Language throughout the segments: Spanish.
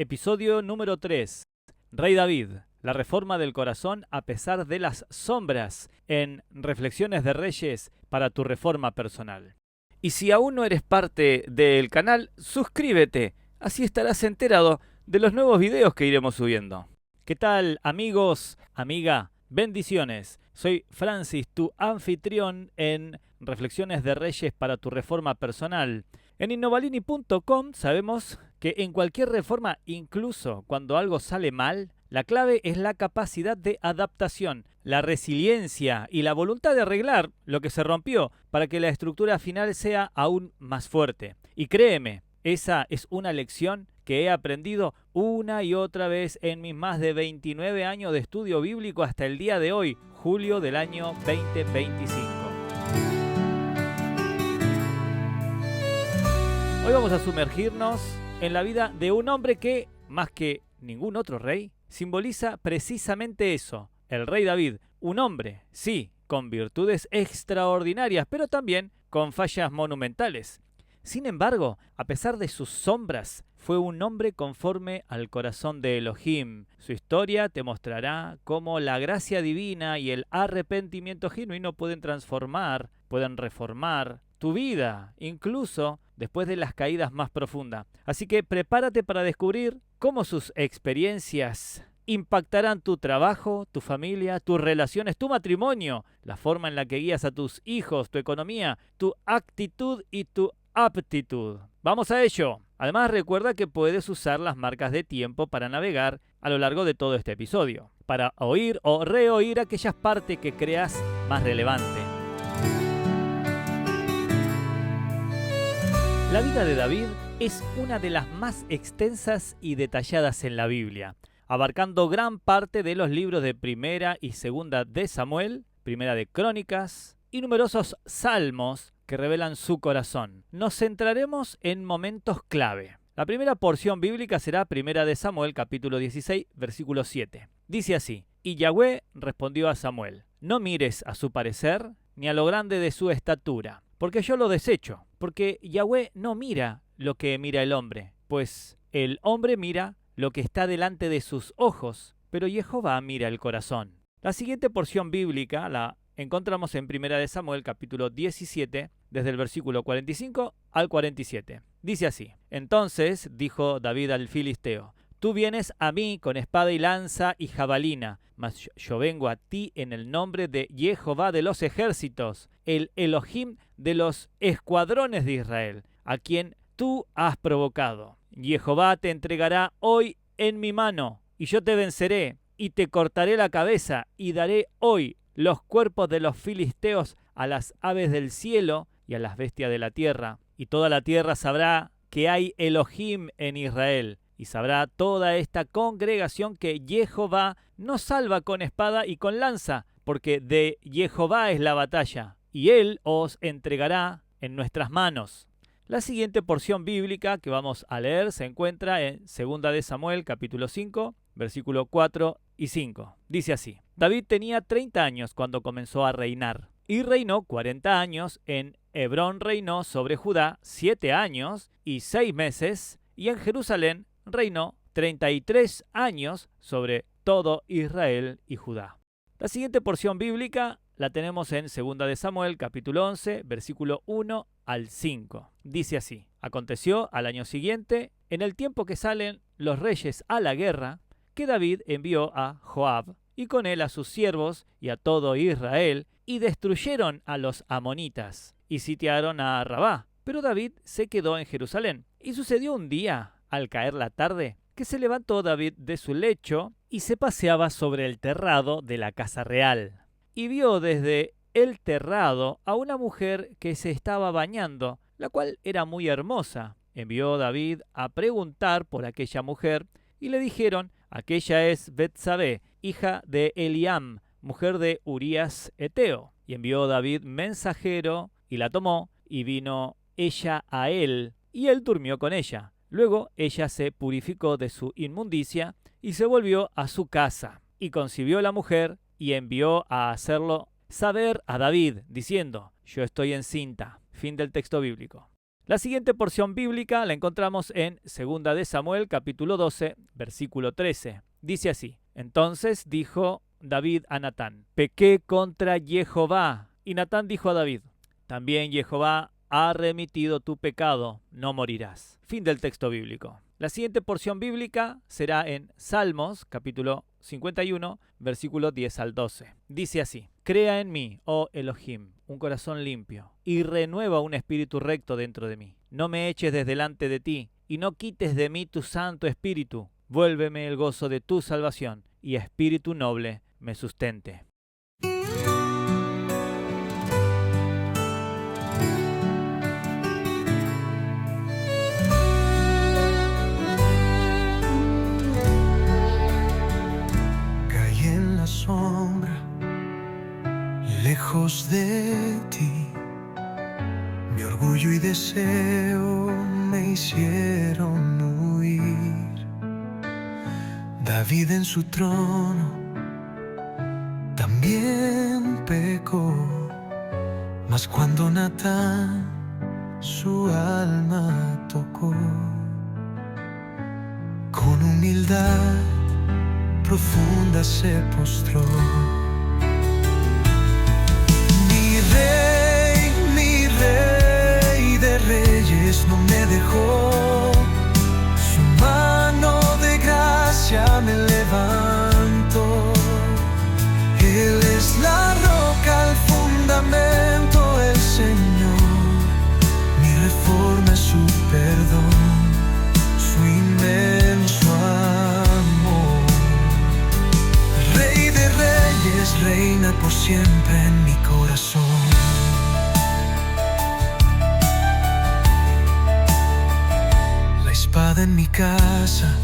Episodio número 3. Rey David, la reforma del corazón a pesar de las sombras, en Reflexiones de Reyes para tu reforma personal. Y si aún no eres parte del canal, suscríbete, así estarás enterado de los nuevos videos que iremos subiendo. ¿Qué tal, amigos, amiga? Bendiciones. Soy Francis, tu anfitrión en Reflexiones de Reyes para tu reforma personal. En innovalini.com sabemos que en cualquier reforma, incluso cuando algo sale mal, la clave es la capacidad de adaptación, la resiliencia y la voluntad de arreglar lo que se rompió para que la estructura final sea aún más fuerte. Y créeme, esa es una lección que he aprendido una y otra vez en mis más de 29 años de estudio bíblico hasta el día de hoy, julio del año 2025. Hoy vamos a sumergirnos en la vida de un hombre que, más que ningún otro rey, simboliza precisamente eso, el rey David. Un hombre, sí, con virtudes extraordinarias, pero también con fallas monumentales. Sin embargo, a pesar de sus sombras, fue un hombre conforme al corazón de Elohim. Su historia te mostrará cómo la gracia divina y el arrepentimiento genuino pueden transformar, pueden reformar tu vida, incluso después de las caídas más profundas. Así que prepárate para descubrir cómo sus experiencias impactarán tu trabajo, tu familia, tus relaciones, tu matrimonio, la forma en la que guías a tus hijos, tu economía, tu actitud y tu aptitud. Vamos a ello. Además, recuerda que puedes usar las marcas de tiempo para navegar a lo largo de todo este episodio, para oír o reoír aquellas partes que creas más relevante. La vida de David es una de las más extensas y detalladas en la Biblia, abarcando gran parte de los libros de Primera y Segunda de Samuel, Primera de Crónicas y numerosos salmos que revelan su corazón. Nos centraremos en momentos clave. La primera porción bíblica será Primera de Samuel, capítulo 16, versículo 7. Dice así: Y Yahweh respondió a Samuel: No mires a su parecer, ni a lo grande de su estatura, porque yo lo desecho. Porque Yahweh no mira lo que mira el hombre, pues el hombre mira lo que está delante de sus ojos, pero Jehová mira el corazón. La siguiente porción bíblica la encontramos en 1 de Samuel, capítulo 17, desde el versículo 45 al 47. Dice así: Entonces dijo David al filisteo: Tú vienes a mí con espada y lanza y jabalina, mas yo vengo a ti en el nombre de Jehová de los ejércitos, el Elohim de los escuadrones de Israel, a quien tú has provocado. Jehová te entregará hoy en mi mano, y yo te venceré, y te cortaré la cabeza, y daré hoy los cuerpos de los filisteos a las aves del cielo y a las bestias de la tierra. Y toda la tierra sabrá que hay Elohim en Israel, y sabrá toda esta congregación que Jehová no salva con espada y con lanza, porque de Jehová es la batalla, y él os entregará en nuestras manos. La siguiente porción bíblica que vamos a leer se encuentra en 2 de Samuel, capítulo 5, versículo 4 y 5. Dice así: David tenía 30 años cuando comenzó a reinar, y reinó 40 años. En Hebrón reinó sobre Judá 7 años y 6 meses, y en Jerusalén reinó 33 años sobre todo Israel y Judá. La siguiente porción bíblica la tenemos en 2 de Samuel, capítulo 11, versículo 1 al 5. Dice así: Aconteció al año siguiente, en el tiempo que salen los reyes a la guerra, que David envió a Joab, y con él a sus siervos y a todo Israel, y destruyeron a los amonitas, y sitiaron a Rabá. Pero David se quedó en Jerusalén. Y sucedió un día, al caer la tarde, que se levantó David de su lecho, y se paseaba sobre el terrado de la casa real. Y vio desde el terrado a una mujer que se estaba bañando, la cual era muy hermosa. Envió David a preguntar por aquella mujer, y le dijeron: Aquella es Betsabé, hija de Eliam, mujer de Urías Eteo. Y envió David mensajero, y la tomó, y vino ella a él, y él durmió con ella. Luego ella se purificó de su inmundicia, y se volvió a su casa. Y concibió la mujer, y envió a hacerlo saber a David, diciendo: Yo estoy encinta. Fin del texto bíblico. La siguiente porción bíblica la encontramos en 2 de Samuel, capítulo 12, versículo 13. Dice así: Entonces dijo David a Natán: Pequé contra Jehová. Y Natán dijo a David: También Jehová ha remitido tu pecado, no morirás. Fin del texto bíblico. La siguiente porción bíblica será en Salmos, capítulo 51, versículo 10 al 12. Dice así: Crea en mí, oh Elohim, un corazón limpio, y renueva un espíritu recto dentro de mí. No me eches desde delante de ti, y no quites de mí tu santo espíritu. Vuélveme el gozo de tu salvación, y espíritu noble me sustente. Sombra, lejos de ti, mi orgullo y deseo me hicieron huir. David en su trono también pecó, mas cuando Natán su alma tocó, con humildad profunda se postró. Mi rey de reyes no me dejó, su mano de gracia me levantó. Él es la roca, el fundamento, el Señor, mi reforma es su perdón, su inmenso amor. Reina por siempre en mi corazón. La espada en mi casa,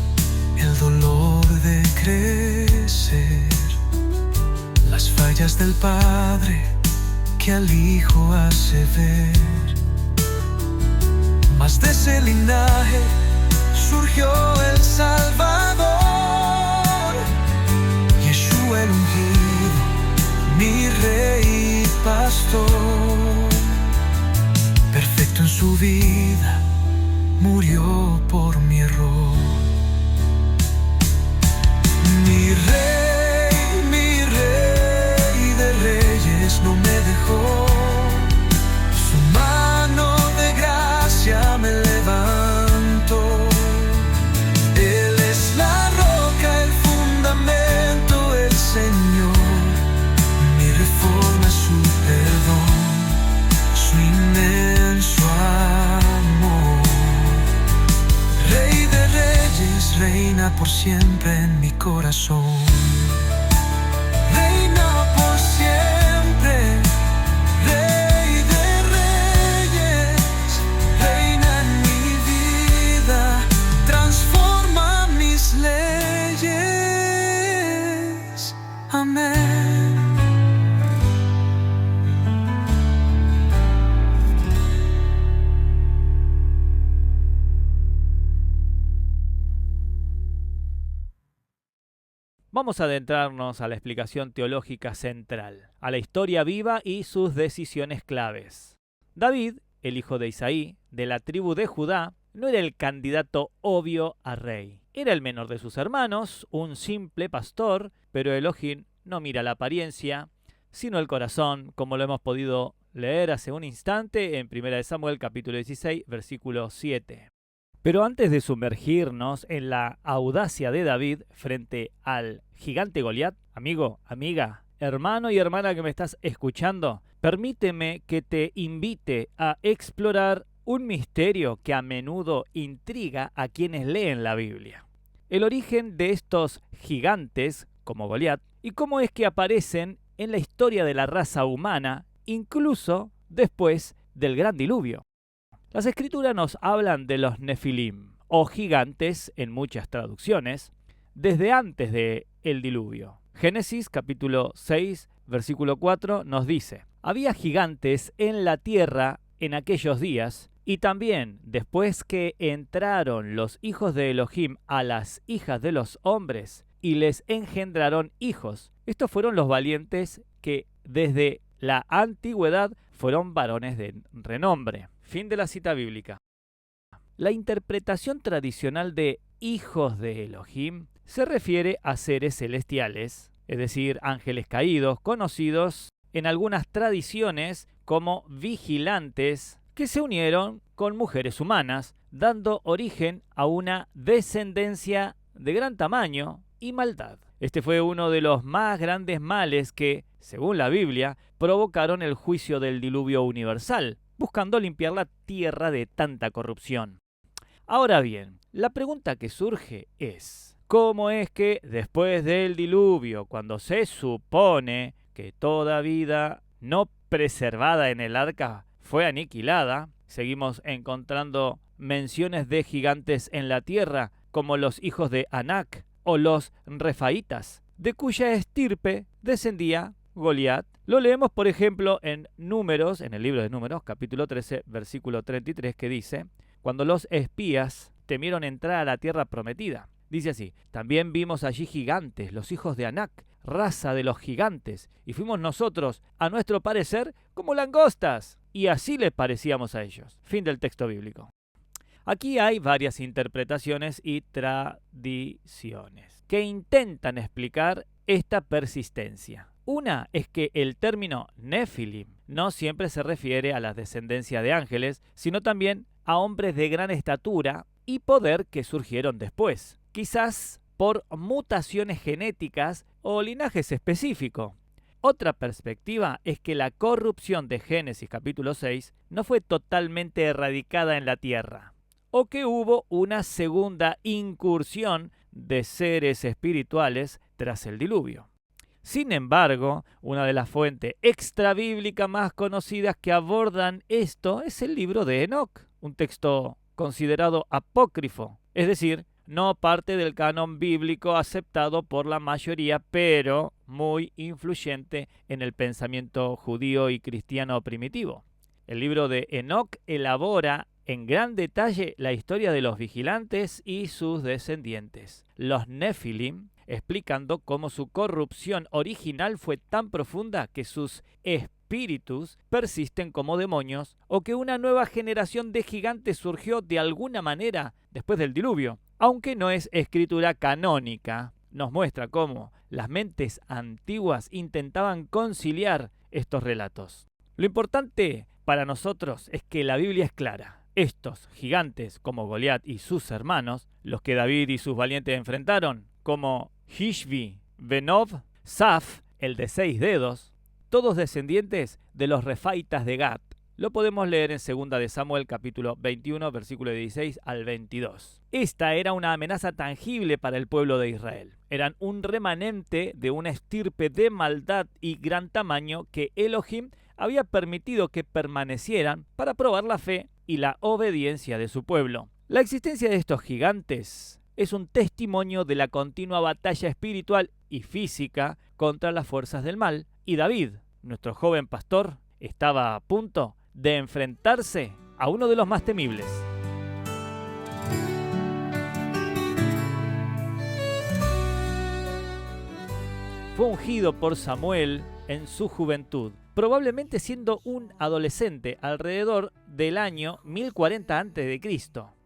el dolor de crecer, las fallas del padre que al hijo hace ver. Mas de ese linaje surgió el Salvador, Yeshua el ungido, mi rey y pastor. Perfecto en su vida, murió por mi error. Mi rey de reyes no me dejó, su mano de gracia me levantó. Él es la roca, el fundamento, el Señor, mi reforma es su perdón, su inmenso amor. Rey de reyes, reina por siempre en mi corazón. Reina por siempre, Rey de reyes, reina en mi vida, transforma mis leyes. Amén. Vamos a adentrarnos a la explicación teológica central, a la historia viva y sus decisiones claves. David, el hijo de Isaí, de la tribu de Judá, no era el candidato obvio a rey. Era el menor de sus hermanos, un simple pastor, pero Elohim no mira la apariencia, sino el corazón, como lo hemos podido leer hace un instante en 1 de Samuel capítulo 16, versículo 7. Pero antes de sumergirnos en la audacia de David frente al gigante Goliat, amigo, amiga, hermano y hermana que me estás escuchando, permíteme que te invite a explorar un misterio que a menudo intriga a quienes leen la Biblia. El origen de estos gigantes, como Goliat, y cómo es que aparecen en la historia de la raza humana, incluso después del gran diluvio. Las escrituras nos hablan de los Nefilim, o gigantes en muchas traducciones, desde antes del diluvio. Génesis capítulo 6, versículo 4 nos dice: había gigantes en la tierra en aquellos días, y también después que entraron los hijos de Elohim a las hijas de los hombres, y les engendraron hijos. Estos fueron los valientes que desde la antigüedad fueron varones de renombre. Fin de la cita bíblica. La interpretación tradicional de hijos de Elohim se refiere a seres celestiales, es decir, ángeles caídos, conocidos en algunas tradiciones como vigilantes, que se unieron con mujeres humanas, dando origen a una descendencia de gran tamaño y maldad. Este fue uno de los más grandes males que, según la Biblia, provocaron el juicio del diluvio universal, buscando limpiar la tierra de tanta corrupción. Ahora bien, la pregunta que surge es, ¿cómo es que después del diluvio, cuando se supone que toda vida no preservada en el arca fue aniquilada, seguimos encontrando menciones de gigantes en la tierra, como los hijos de Anac o los refaitas, de cuya estirpe descendía Goliat? Lo leemos, por ejemplo, en Números, en el libro de Números, capítulo 13, versículo 33, que dice: cuando los espías temieron entrar a la tierra prometida. Dice así: también vimos allí gigantes, los hijos de Anac, raza de los gigantes, y fuimos nosotros, a nuestro parecer, como langostas, y así les parecíamos a ellos. Fin del texto bíblico. Aquí hay varias interpretaciones y tradiciones que intentan explicar esta persistencia. Una es que el término Nefilim no siempre se refiere a la descendencia de ángeles, sino también a hombres de gran estatura y poder que surgieron después, quizás por mutaciones genéticas o linajes específicos. Otra perspectiva es que la corrupción de Génesis capítulo 6 no fue totalmente erradicada en la tierra, o que hubo una segunda incursión de seres espirituales tras el diluvio. Sin embargo, una de las fuentes extrabíblicas más conocidas que abordan esto es el libro de Enoc, un texto considerado apócrifo, es decir, no parte del canon bíblico aceptado por la mayoría, pero muy influyente en el pensamiento judío y cristiano primitivo. El libro de Enoc elabora en gran detalle la historia de los vigilantes y sus descendientes, los Nefilim, explicando cómo su corrupción original fue tan profunda que sus espíritus persisten como demonios, o que una nueva generación de gigantes surgió de alguna manera después del diluvio. Aunque no es escritura canónica, nos muestra cómo las mentes antiguas intentaban conciliar estos relatos. Lo importante para nosotros es que la Biblia es clara. Estos gigantes, como Goliat y sus hermanos, los que David y sus valientes enfrentaron, como Hishvi, Benov, Saf, el de 6 dedos, todos descendientes de los refaitas de Gat. Lo podemos leer en 2 de Samuel, capítulo 21, versículo 16 al 22. Esta era una amenaza tangible para el pueblo de Israel. Eran un remanente de una estirpe de maldad y gran tamaño que Elohim había permitido que permanecieran para probar la fe y la obediencia de su pueblo. La existencia de estos gigantes es un testimonio de la continua batalla espiritual y física contra las fuerzas del mal, y David, nuestro joven pastor, estaba a punto de enfrentarse a uno de los más temibles. Fue ungido por Samuel en su juventud, probablemente siendo un adolescente alrededor del año 1040 a.C.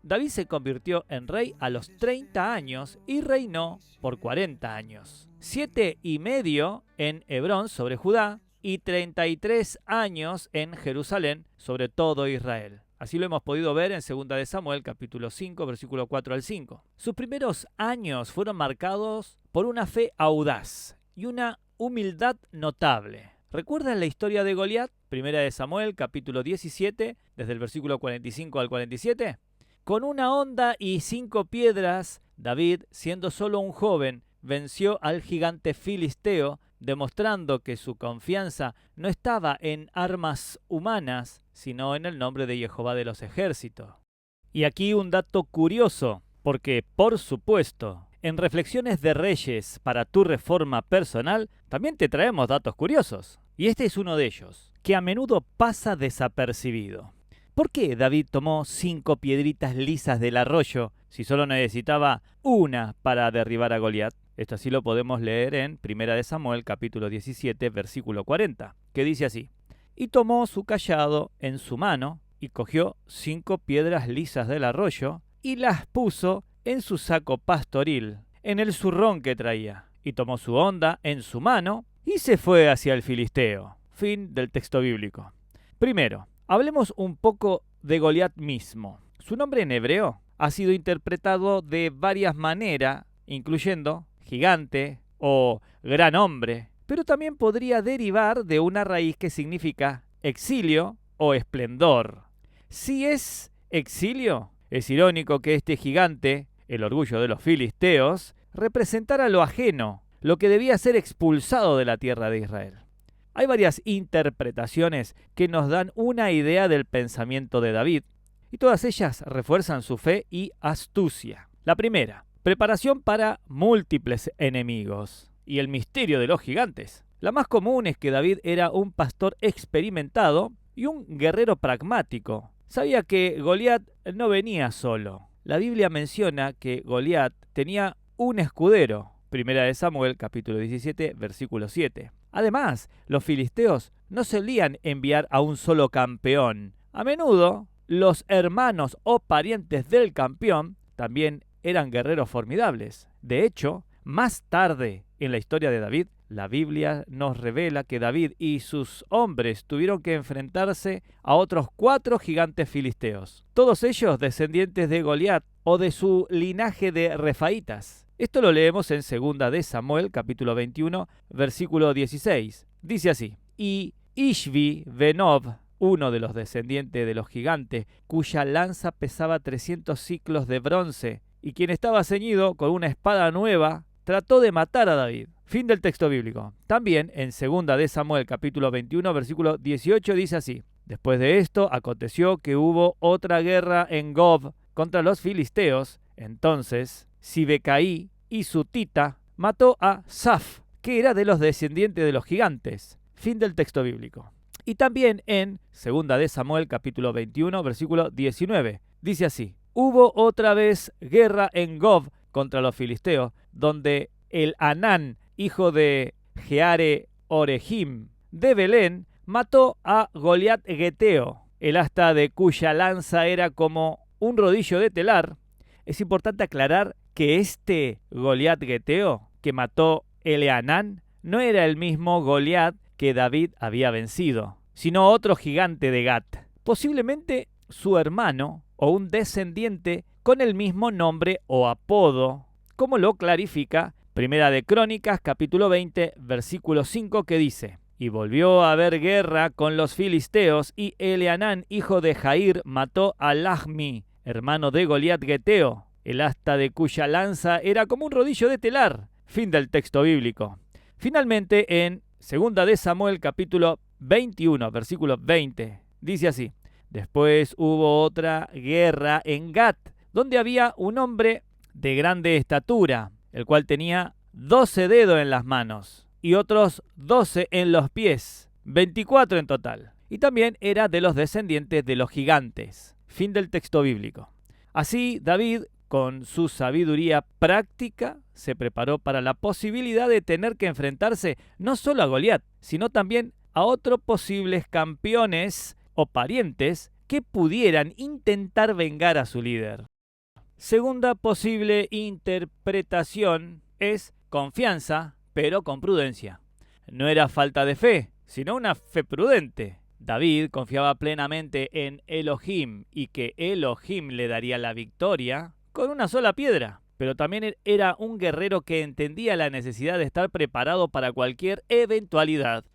David se convirtió en rey a los 30 años y reinó por 40 años. 7,5 en Hebrón sobre Judá y 33 años en Jerusalén sobre todo Israel. Así lo hemos podido ver en 2 de Samuel, capítulo 5, versículo 4 al 5. Sus primeros años fueron marcados por una fe audaz y una humildad notable. ¿Recuerdan la historia de Goliat? 1 de Samuel, capítulo 17, desde el versículo 45 al 47. Con una honda y 5 piedras, David, siendo solo un joven, venció al gigante filisteo, demostrando que su confianza no estaba en armas humanas, sino en el nombre de Jehová de los ejércitos. Y aquí un dato curioso, porque, por supuesto, en Reflexiones de Reyes para tu reforma personal, también te traemos datos curiosos. Y este es uno de ellos, que a menudo pasa desapercibido. ¿Por qué David tomó 5 piedritas lisas del arroyo si solo necesitaba una para derribar a Goliat? Esto así lo podemos leer en 1 de Samuel, capítulo 17, versículo 40, que dice así: y tomó su cayado en su mano, y cogió 5 piedras lisas del arroyo y las puso en su saco pastoril, en el zurrón que traía, y tomó su honda en su mano y se fue hacia el filisteo. Fin del texto bíblico. Primero, hablemos un poco de Goliat mismo. Su nombre en hebreo ha sido interpretado de varias maneras, incluyendo gigante o gran hombre, pero también podría derivar de una raíz que significa exilio o esplendor. Si es exilio, es irónico que este gigante, el orgullo de los filisteos, representara lo ajeno, lo que debía ser expulsado de la tierra de Israel. Hay varias interpretaciones que nos dan una idea del pensamiento de David, y todas ellas refuerzan su fe y astucia. La primera, preparación para múltiples enemigos y el misterio de los gigantes. La más común es que David era un pastor experimentado y un guerrero pragmático. Sabía que Goliat no venía solo. La Biblia menciona que Goliat tenía un escudero. Primera de Samuel, capítulo 17, versículo 7. Además, los filisteos no solían enviar a un solo campeón. A menudo, los hermanos o parientes del campeón también eran guerreros formidables. De hecho, más tarde en la historia de David, la Biblia nos revela que David y sus hombres tuvieron que enfrentarse a otros 4 gigantes filisteos, todos ellos descendientes de Goliat o de su linaje de refaítas. Esto lo leemos en 2 de Samuel, capítulo 21, versículo 16. Dice así: y Ishvi Benob, uno de los descendientes de los gigantes, cuya lanza pesaba 300 siclos de bronce, y quien estaba ceñido con una espada nueva, trató de matar a David. Fin del texto bíblico. También en 2 de Samuel, capítulo 21, versículo 18, dice así: después de esto, aconteció que hubo otra guerra en Gob contra los filisteos. Entonces, Sibecaí y Sutita mató a Saf, que era de los descendientes de los gigantes. Fin del texto bíblico. Y también en 2 de Samuel, capítulo 21, versículo 19, dice así: hubo otra vez guerra en Gob contra los filisteos, donde el Anán, hijo de Jeare Orejim de Belén, mató a Goliat Geteo, el asta de cuya lanza era como un rodillo de telar. Es importante aclarar que este Goliat Geteo que mató Eleanán no era el mismo Goliat que David había vencido, sino otro gigante de Gat, posiblemente su hermano o un descendiente con el mismo nombre o apodo, como lo clarifica Primera de Crónicas, capítulo 20, versículo 5, que dice: y volvió a haber guerra con los filisteos, y Eleanán, hijo de Jair, mató a Lahmi, hermano de Goliat Geteo, el asta de cuya lanza era como un rodillo de telar. Fin del texto bíblico. Finalmente, en 2 de Samuel, capítulo 21, versículo 20, dice así: después hubo otra guerra en Gat, donde había un hombre de grande estatura, el cual tenía 12 dedos en las manos y otros 12 en los pies, 24 en total. Y también era de los descendientes de los gigantes. Fin del texto bíblico. Así, David, con su sabiduría práctica, se preparó para la posibilidad de tener que enfrentarse no solo a Goliat, sino también a otros posibles campeones o parientes que pudieran intentar vengar a su líder. Segunda posible interpretación es confianza, pero con prudencia. No era falta de fe, sino una fe prudente. David confiaba plenamente en Elohim y que Elohim le daría la victoria con una sola piedra. Pero también era un guerrero que entendía la necesidad de estar preparado para cualquier eventualidad.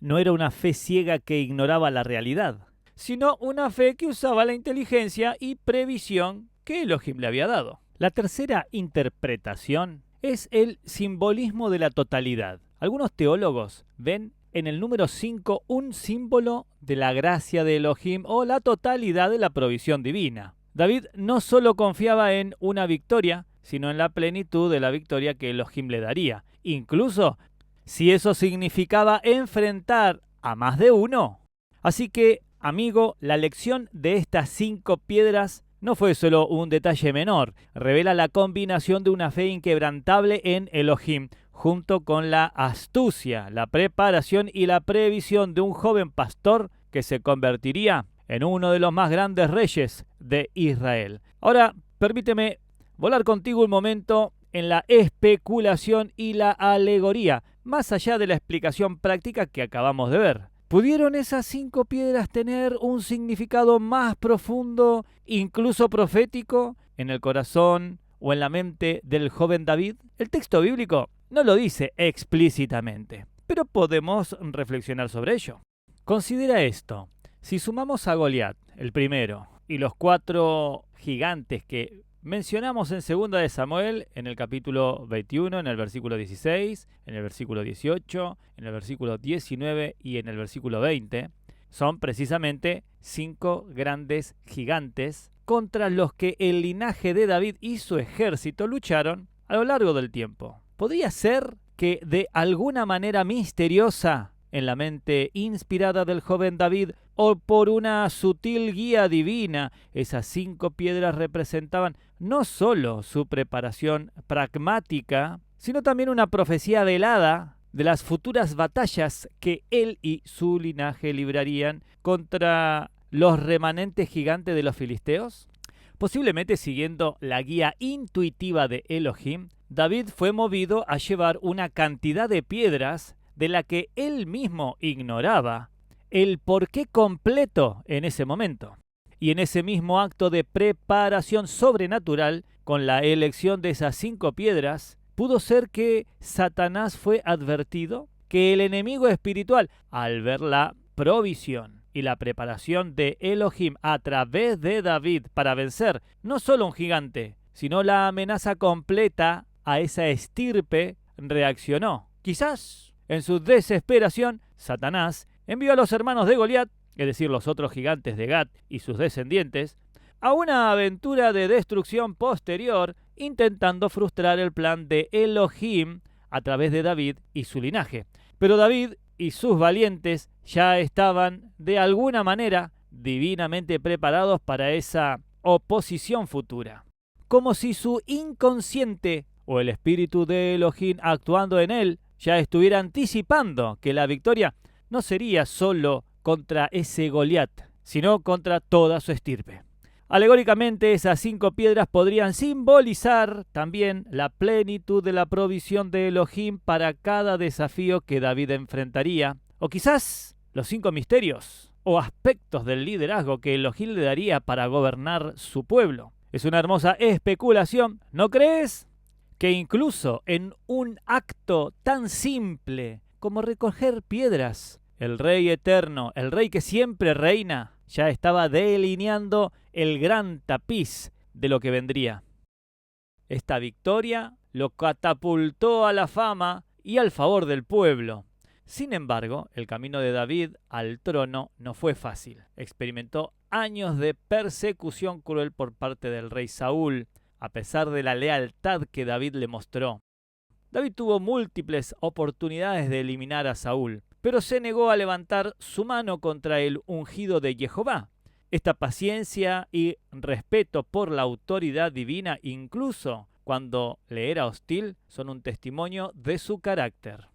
No era una fe ciega que ignoraba la realidad, sino una fe que usaba la inteligencia y previsión que Elohim le había dado. La tercera interpretación es el simbolismo de la totalidad. Algunos teólogos ven en el número 5 un símbolo de la gracia de Elohim o la totalidad de la provisión divina. David no solo confiaba en una victoria, sino en la plenitud de la victoria que Elohim le daría. Incluso si eso significaba enfrentar a más de uno. Así que, amigo, la lección de estas 5 piedras no fue solo un detalle menor. Revela la combinación de una fe inquebrantable en Elohim, junto con la astucia, la preparación y la previsión de un joven pastor que se convertiría en uno de los más grandes reyes de Israel. Ahora, permíteme volar contigo un momento en la especulación y la alegoría, más allá de la explicación práctica que acabamos de ver. ¿Pudieron esas 5 piedras tener un significado más profundo, incluso profético, en el corazón o en la mente del joven David? El texto bíblico no lo dice explícitamente, pero podemos reflexionar sobre ello. Considera esto: si sumamos a Goliat, el primero, y los 4 gigantes que mencionamos en 2 de Samuel, en el capítulo 21, en el versículo 16, en el versículo 18, en el versículo 19 y en el versículo 20, son precisamente 5 grandes gigantes contra los que el linaje de David y su ejército lucharon a lo largo del tiempo. ¿Podría ser que de alguna manera misteriosa, en la mente inspirada del joven David o por una sutil guía divina, esas 5 piedras representaban no solo su preparación pragmática, sino también una profecía velada de las futuras batallas que él y su linaje librarían contra los remanentes gigantes de los filisteos? Posiblemente siguiendo la guía intuitiva de Elohim, David fue movido a llevar una cantidad de piedras de la que él mismo ignoraba el porqué completo en ese momento. Y en ese mismo acto de preparación sobrenatural, con la elección de esas 5 piedras, pudo ser que Satanás fue advertido, que el enemigo espiritual, al ver la provisión y la preparación de Elohim a través de David para vencer no solo un gigante, sino la amenaza completa a esa estirpe, reaccionó. Quizás en su desesperación, Satanás envió a los hermanos de Goliat, es decir, los otros gigantes de Gat y sus descendientes, a una aventura de destrucción posterior, intentando frustrar el plan de Elohim a través de David y su linaje. Pero David y sus valientes ya estaban, de alguna manera, divinamente preparados para esa oposición futura. Como si su inconsciente, o el espíritu de Elohim actuando en él, ya estuviera anticipando que la victoria no sería solo contra ese Goliat, sino contra toda su estirpe. Alegóricamente, esas 5 piedras podrían simbolizar también la plenitud de la provisión de Elohim para cada desafío que David enfrentaría, o quizás los 5 misterios o aspectos del liderazgo que Elohim le daría para gobernar su pueblo. Es una hermosa especulación, ¿no crees? Que incluso en un acto tan simple como recoger piedras, el Rey eterno, el Rey que siempre reina, ya estaba delineando el gran tapiz de lo que vendría. Esta victoria lo catapultó a la fama y al favor del pueblo. Sin embargo, el camino de David al trono no fue fácil. Experimentó años de persecución cruel por parte del rey Saúl, a pesar de la lealtad que David le mostró. David tuvo múltiples oportunidades de eliminar a Saúl, pero se negó a levantar su mano contra el ungido de Jehová. Esta paciencia y respeto por la autoridad divina, incluso cuando le era hostil, son un testimonio de su carácter.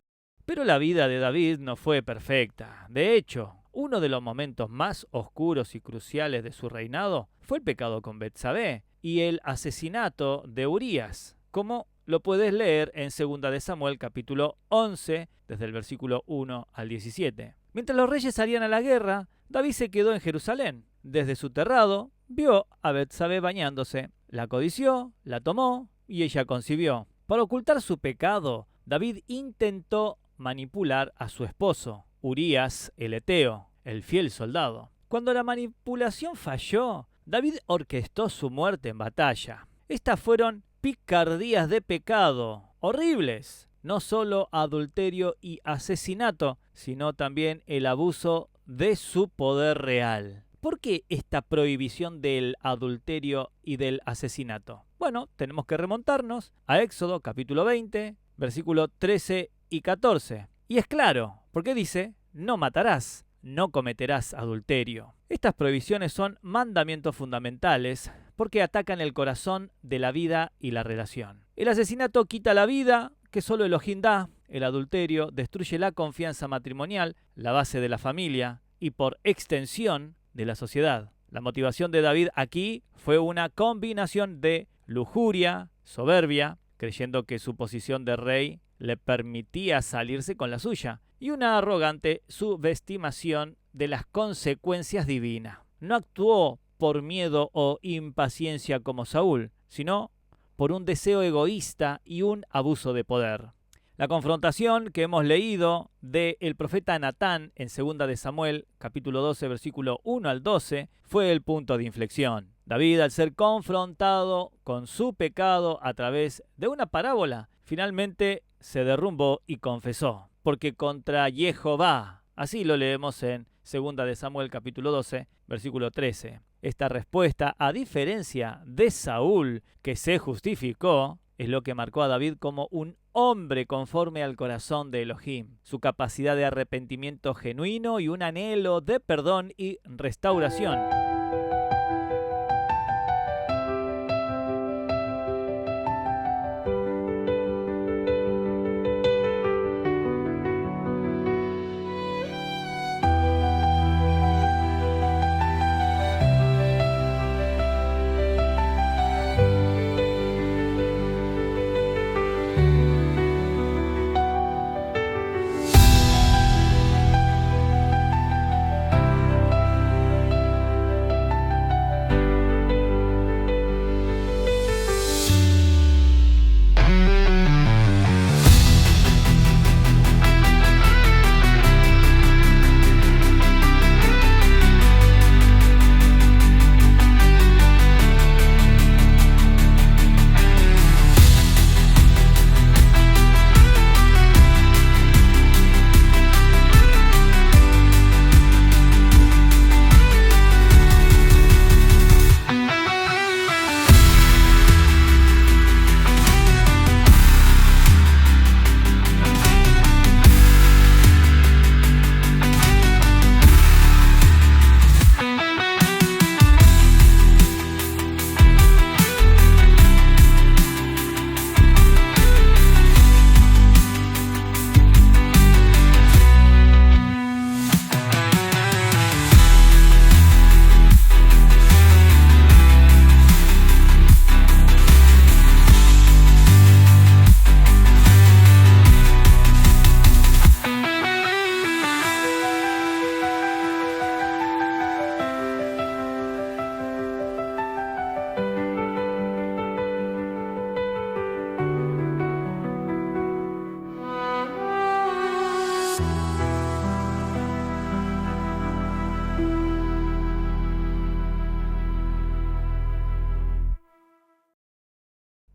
Pero la vida de David no fue perfecta. De hecho, uno de los momentos más oscuros y cruciales de su reinado fue el pecado con Betsabé y el asesinato de Urías, como lo puedes leer en 2 de Samuel capítulo 11, desde el versículo 1 al 17. Mientras los reyes salían a la guerra, David se quedó en Jerusalén. Desde su terrado, vio a Betsabé bañándose, la codició, la tomó y ella concibió. Para ocultar su pecado, David intentó manipular a su esposo, Urías el Eteo, el fiel soldado. Cuando la manipulación falló, David orquestó su muerte en batalla. Estas fueron picardías de pecado, horribles. No solo adulterio y asesinato, sino también el abuso de su poder real. ¿Por qué esta prohibición del adulterio y del asesinato? Bueno, tenemos que remontarnos a Éxodo capítulo 20, versículo 13 y 14. Y es claro, porque dice, no matarás, no cometerás adulterio. Estas prohibiciones son mandamientos fundamentales porque atacan el corazón de la vida y la relación. El asesinato quita la vida que solo Elohim da, el adulterio destruye la confianza matrimonial, la base de la familia, y por extensión, de la sociedad. La motivación de David aquí fue una combinación de lujuria, soberbia, creyendo que su posición de rey le permitía salirse con la suya, y una arrogante subestimación de las consecuencias divinas. No actuó por miedo o impaciencia como Saúl, sino por un deseo egoísta y un abuso de poder. La confrontación que hemos leído del profeta Natán en 2 de Samuel, capítulo 12, versículo 1 al 12, fue el punto de inflexión. David, al ser confrontado con su pecado a través de una parábola, finalmente se derrumbó y confesó, porque contra Jehová, así lo leemos en 2 de Samuel, capítulo 12, versículo 13. Esta respuesta, a diferencia de Saúl, que se justificó, es lo que marcó a David como un hombre conforme al corazón de Elohim. Su capacidad de arrepentimiento genuino y un anhelo de perdón y restauración.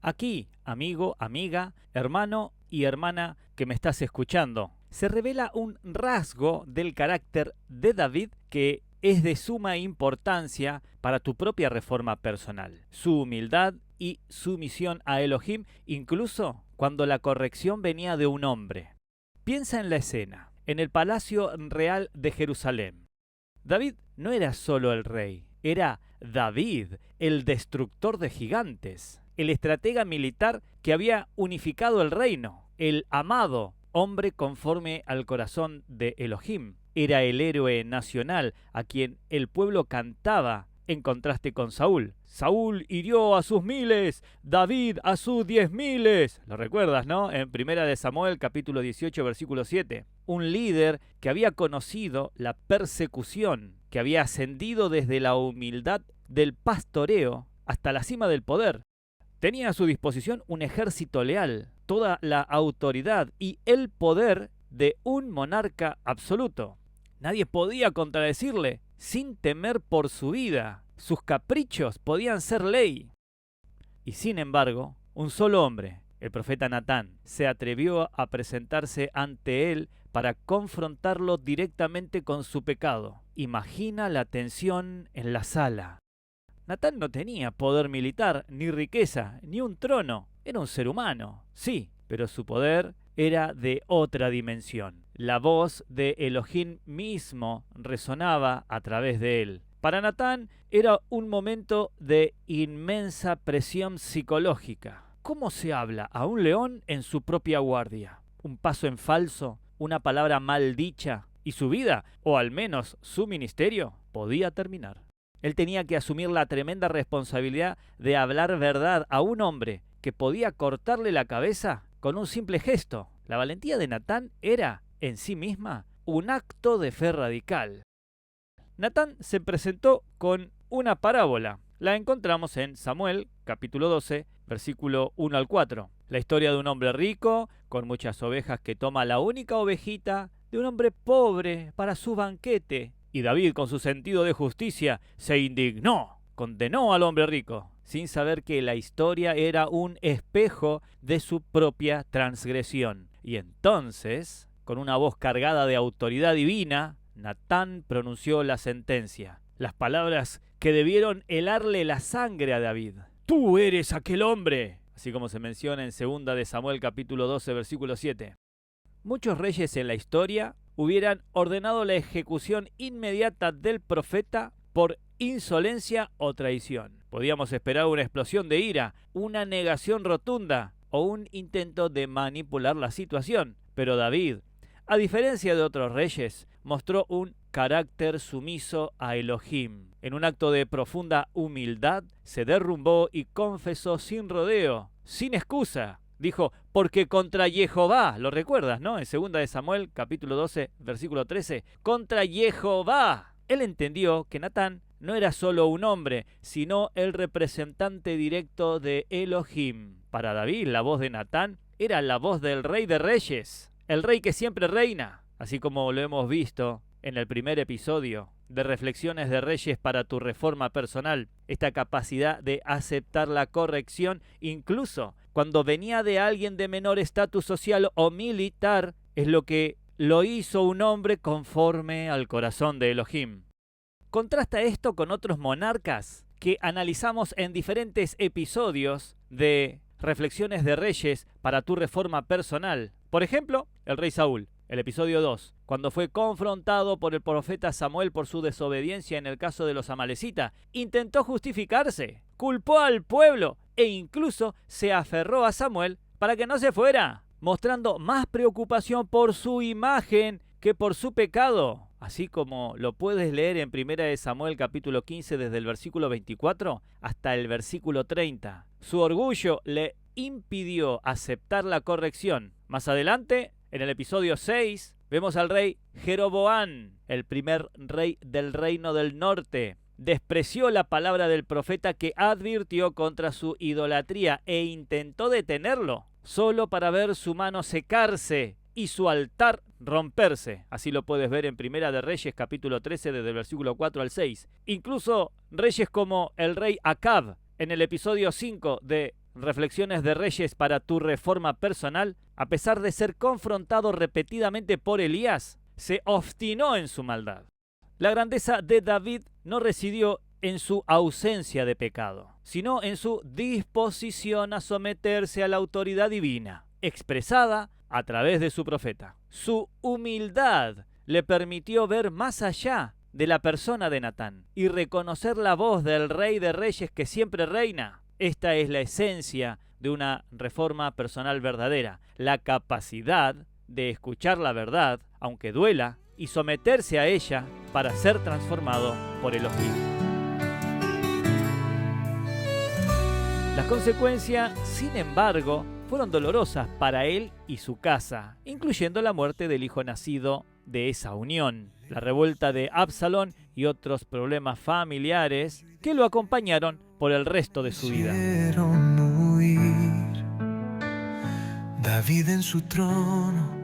Aquí, amigo, amiga, hermano y hermana que me estás escuchando, se revela un rasgo del carácter de David que es de suma importancia para tu propia reforma personal. Su humildad y sumisión a Elohim, incluso cuando la corrección venía de un hombre. Piensa en la escena, en el palacio real de Jerusalén. David no era solo el rey, era David, el destructor de gigantes, el estratega militar que había unificado el reino, el amado hombre conforme al corazón de Elohim. Era el héroe nacional a quien el pueblo cantaba en contraste con Saúl. Saúl hirió a sus miles, David a sus 10.000. Lo recuerdas, ¿no? En 1 de Samuel, capítulo 18, versículo 7. Un líder que había conocido la persecución, que había ascendido desde la humildad del pastoreo hasta la cima del poder. Tenía a su disposición un ejército leal, toda la autoridad y el poder de un monarca absoluto. Nadie podía contradecirle sin temer por su vida. Sus caprichos podían ser ley. Y sin embargo, un solo hombre, el profeta Natán, se atrevió a presentarse ante él para confrontarlo directamente con su pecado. Imagina la tensión en la sala. Natán no tenía poder militar, ni riqueza, ni un trono. Era un ser humano, sí, pero su poder era de otra dimensión. La voz de Elohim mismo resonaba a través de él. Para Natán era un momento de inmensa presión psicológica. ¿Cómo se habla a un león en su propia guardia? ¿Un paso en falso? ¿Una palabra mal dicha? ¿Y su vida? ¿O al menos su ministerio? podía terminar. Él tenía que asumir la tremenda responsabilidad de hablar verdad a un hombre que podía cortarle la cabeza con un simple gesto. La valentía de Natán era, en sí misma, un acto de fe radical. Natán se presentó con una parábola. La encontramos en Samuel, capítulo 12, versículo 1 al 4. La historia de un hombre rico, con muchas ovejas, que toma la única ovejita de un hombre pobre para su banquete. Y David, con su sentido de justicia, se indignó, condenó al hombre rico, sin saber que la historia era un espejo de su propia transgresión. Y entonces, con una voz cargada de autoridad divina, Natán pronunció la sentencia, las palabras que debieron helarle la sangre a David. ¡Tú eres aquel hombre!, así como se menciona en 2 de Samuel capítulo 12, versículo 7. Muchos reyes en la historia hubieran ordenado la ejecución inmediata del profeta por insolencia o traición. Podíamos esperar una explosión de ira, una negación rotunda o un intento de manipular la situación. Pero David, a diferencia de otros reyes, mostró un carácter sumiso a Elohim. En un acto de profunda humildad, se derrumbó y confesó sin rodeo, sin excusa. Dijo, porque contra Jehová, lo recuerdas, ¿no? En 2 de Samuel, capítulo 12, versículo 13, contra Jehová. Él entendió que Natán no era solo un hombre, sino el representante directo de Elohim. Para David, la voz de Natán era la voz del Rey de Reyes, el Rey que siempre reina, así como lo hemos visto en el primer episodio de Reflexiones de Reyes para tu reforma personal. Esta capacidad de aceptar la corrección, incluso cuando venía de alguien de menor estatus social o militar, es lo que lo hizo un hombre conforme al corazón de Elohim. Contrasta esto con otros monarcas que analizamos en diferentes episodios de Reflexiones de Reyes para tu reforma personal. Por ejemplo, el rey Saúl, el episodio 2, cuando fue confrontado por el profeta Samuel por su desobediencia en el caso de los amalecitas, intentó justificarse, culpó al pueblo e incluso se aferró a Samuel para que no se fuera, mostrando más preocupación por su imagen que por su pecado. Así como lo puedes leer en 1 de Samuel capítulo 15 desde el versículo 24 hasta el versículo 30. Su orgullo le impidió aceptar la corrección. Más adelante, en el episodio 6, vemos al rey Jeroboam, el primer rey del reino del norte. Despreció la palabra del profeta que advirtió contra su idolatría e intentó detenerlo, solo para ver su mano secarse y su altar romperse. Así lo puedes ver en 1 de Reyes capítulo 13 desde el versículo 4 al 6. Incluso reyes como el rey Acab, en el episodio 5 de Reflexiones de Reyes para tu reforma personal, a pesar de ser confrontado repetidamente por Elías, se obstinó en su maldad. La grandeza de David no residió en su ausencia de pecado, sino en su disposición a someterse a la autoridad divina, expresada a través de su profeta. Su humildad le permitió ver más allá de la persona de Natán y reconocer la voz del Rey de Reyes que siempre reina. Esta es la esencia de una reforma personal verdadera, la capacidad de escuchar la verdad, aunque duela, y someterse a ella para ser transformado por Elohim. Las consecuencias, sin embargo, fueron dolorosas para él y su casa, incluyendo la muerte del hijo nacido de esa unión, la revuelta de Absalón y otros problemas familiares que lo acompañaron por el resto de su vida. David en su trono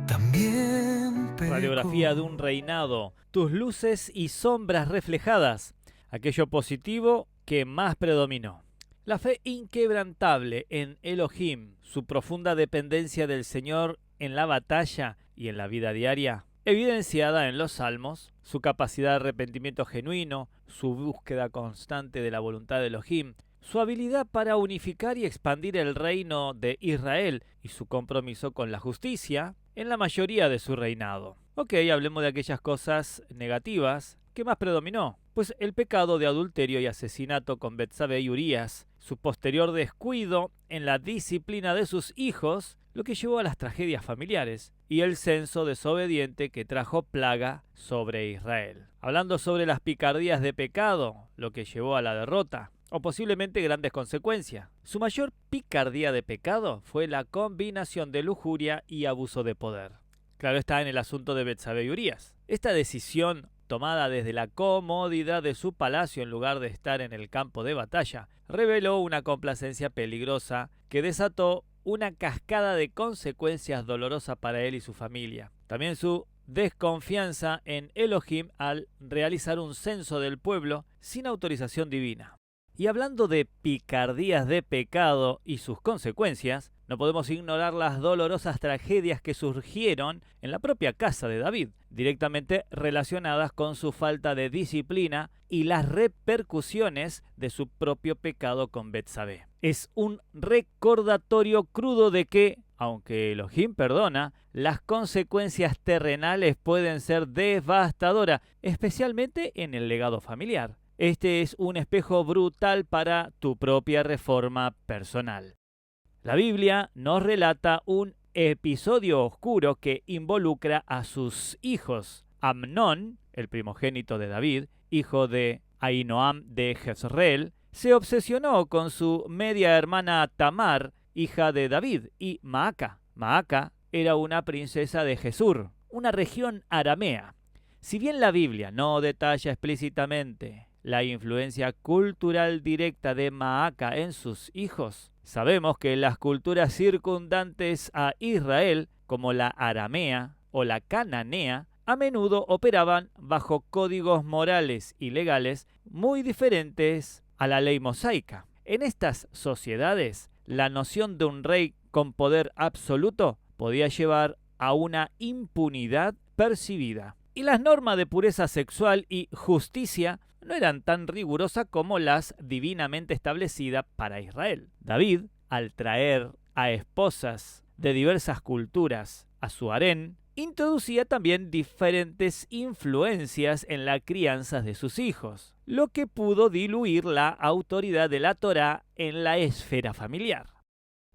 también pecó. Radiografía de un reinado, tus luces y sombras reflejadas, aquello positivo que más predominó. La fe inquebrantable en Elohim, su profunda dependencia del Señor en la batalla y en la vida diaria, evidenciada en los Salmos, su capacidad de arrepentimiento genuino, su búsqueda constante de la voluntad de Elohim, su habilidad para unificar y expandir el reino de Israel y su compromiso con la justicia en la mayoría de su reinado. Ok, hablemos de aquellas cosas negativas que más predominó. Pues el pecado de adulterio y asesinato con Betsabé y Urías, su posterior descuido en la disciplina de sus hijos, lo que llevó a las tragedias familiares y el censo desobediente que trajo plaga sobre Israel. Hablando sobre las picardías de pecado, lo que llevó a la derrota, o posiblemente grandes consecuencias. Su mayor picardía de pecado fue la combinación de lujuria y abuso de poder. Claro está en el asunto de Betsabé y Urías. Esta decisión, tomada desde la comodidad de su palacio en lugar de estar en el campo de batalla, reveló una complacencia peligrosa que desató una cascada de consecuencias dolorosas para él y su familia. También su desconfianza en Elohim al realizar un censo del pueblo sin autorización divina. Y hablando de picardías de pecado y sus consecuencias, no podemos ignorar las dolorosas tragedias que surgieron en la propia casa de David, directamente relacionadas con su falta de disciplina y las repercusiones de su propio pecado con Betsabé. Es un recordatorio crudo de que, aunque Elohim perdona, las consecuencias terrenales pueden ser devastadoras, especialmente en el legado familiar. Este es un espejo brutal para tu propia reforma personal. La Biblia nos relata un episodio oscuro que involucra a sus hijos. Amnón, el primogénito de David, hijo de Ahinoam de Jezreel, se obsesionó con su media hermana Tamar, hija de David, y Maaca. Maaca era una princesa de Gesur, una región aramea. Si bien la Biblia no detalla explícitamente la influencia cultural directa de Maaca en sus hijos, sabemos que las culturas circundantes a Israel, como la aramea o la cananea, a menudo operaban bajo códigos morales y legales muy diferentes a la ley mosaica. En estas sociedades, la noción de un rey con poder absoluto podía llevar a una impunidad percibida. Y las normas de pureza sexual y justicia no eran tan rigurosas como las divinamente establecidas para Israel. David, al traer a esposas de diversas culturas a su harén, introducía también diferentes influencias en la crianza de sus hijos, lo que pudo diluir la autoridad de la Torá en la esfera familiar.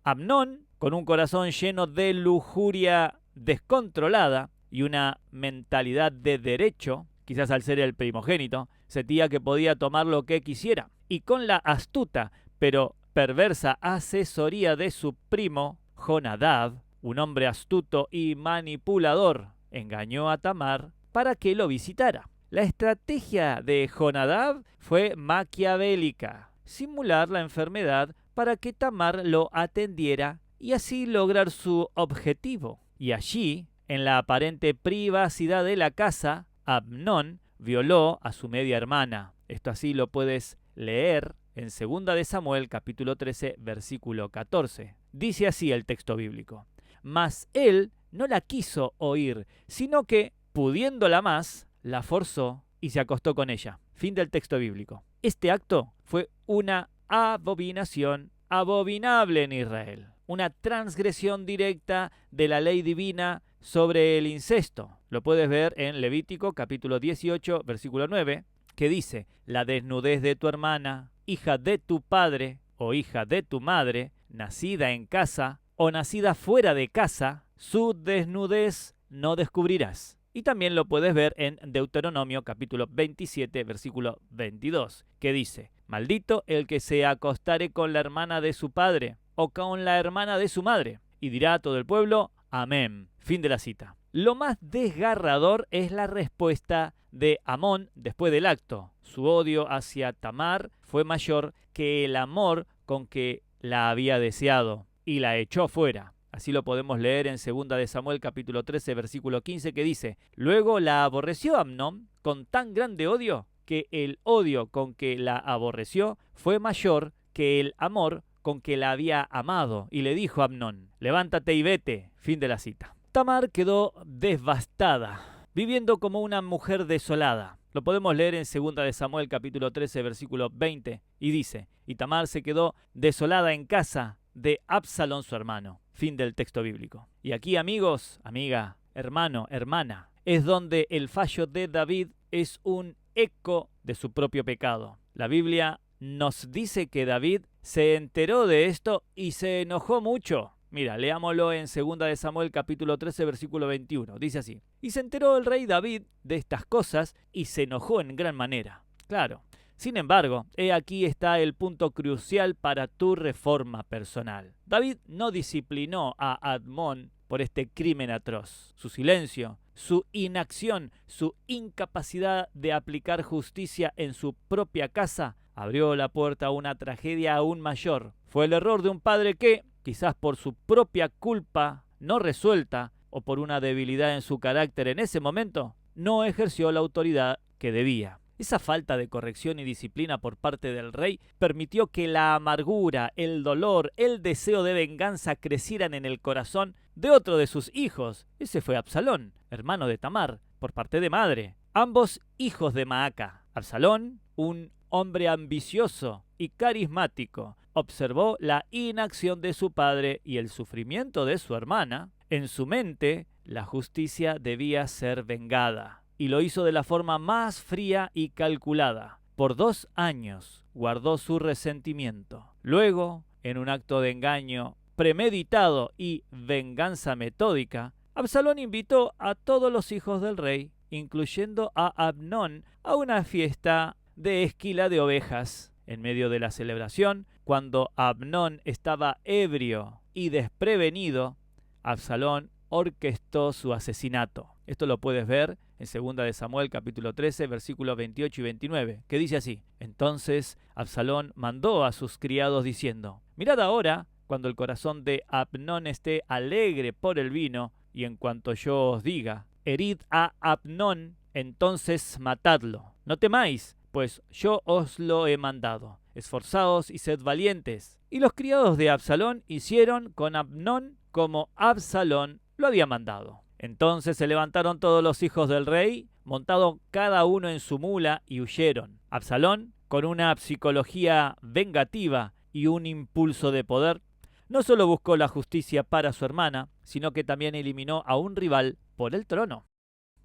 Amnón, con un corazón lleno de lujuria descontrolada y una mentalidad de derecho, quizás al ser el primogénito, sentía que podía tomar lo que quisiera, y con la astuta pero perversa asesoría de su primo, Jonadab, un hombre astuto y manipulador, engañó a Tamar para que lo visitara. La estrategia de Jonadab fue maquiavélica: simular la enfermedad para que Tamar lo atendiera y así lograr su objetivo. Y allí, en la aparente privacidad de la casa, Amnón violó a su media hermana. Esto así lo puedes leer en 2 de Samuel, capítulo 13, versículo 14. Dice así el texto bíblico: Mas él no la quiso oír, sino que, pudiéndola más, la forzó y se acostó con ella. Fin del texto bíblico. Este acto fue una abominación abominable en Israel, una transgresión directa de la ley divina sobre el incesto. Lo puedes ver en Levítico capítulo 18, versículo 9, que dice: la desnudez de tu hermana, hija de tu padre o hija de tu madre, nacida en casa o nacida fuera de casa, su desnudez no descubrirás. Y también lo puedes ver en Deuteronomio capítulo 27, versículo 22, que dice: maldito el que se acostare con la hermana de su padre o con la hermana de su madre. Y dirá todo el pueblo: amén. Fin de la cita. Lo más desgarrador es la respuesta de Amón después del acto. Su odio hacia Tamar fue mayor que el amor con que la había deseado y la echó fuera. Así lo podemos leer en 2 de Samuel capítulo 13, versículo 15, que dice: luego la aborreció Amnón con tan grande odio que el odio con que la aborreció fue mayor que el amor con que la había amado. Y le dijo a Amnón: levántate y vete. Fin de la cita. Tamar quedó devastada, viviendo como una mujer desolada. Lo podemos leer en 2 de Samuel capítulo 13, versículo 20, y dice: y Tamar se quedó desolada en casa de Absalón su hermano. Fin del texto bíblico. Y aquí, amigos, amiga, hermano, hermana, es donde el fallo de David es un eco de su propio pecado. La Biblia nos dice que David se enteró de esto y se enojó mucho. Mira, leámoslo en 2 de Samuel capítulo 13, versículo 21. Dice así: y se enteró el rey David de estas cosas y se enojó en gran manera. Claro. Sin embargo, he aquí está el punto crucial para tu reforma personal. David no disciplinó a Amnón por este crimen atroz. Su silencio, su inacción, su incapacidad de aplicar justicia en su propia casa abrió la puerta a una tragedia aún mayor. Fue el error de un padre que, quizás por su propia culpa no resuelta o por una debilidad en su carácter en ese momento, no ejerció la autoridad que debía. Esa falta de corrección y disciplina por parte del rey permitió que la amargura, el dolor, el deseo de venganza crecieran en el corazón de otro de sus hijos. Ese fue Absalón, hermano de Tamar, por parte de madre. Ambos hijos de Maaca. Absalón, un hombre ambicioso y carismático, observó la inacción de su padre y el sufrimiento de su hermana. En su mente, la justicia debía ser vengada. Y lo hizo de la forma más fría y calculada. Por 2 años guardó su resentimiento. Luego, en un acto de engaño premeditado y venganza metódica, Absalón invitó a todos los hijos del rey, incluyendo a Amnón, a una fiesta de esquila de ovejas. En medio de la celebración, cuando Amnón estaba ebrio y desprevenido, Absalón orquestó su asesinato. Esto lo puedes ver en 2 de Samuel capítulo 13, versículos 28 y 29, que dice así: entonces Absalón mandó a sus criados diciendo: mirad ahora, cuando el corazón de Amnón esté alegre por el vino, y en cuanto yo os diga, herid a Amnón, entonces matadlo. No temáis, pues yo os lo he mandado. Esforzaos y sed valientes. Y los criados de Absalón hicieron con Amnón como Absalón lo había mandado. Entonces se levantaron todos los hijos del rey, montado cada uno en su mula, y huyeron. Absalón, con una psicología vengativa y un impulso de poder, no solo buscó la justicia para su hermana, sino que también eliminó a un rival por el trono.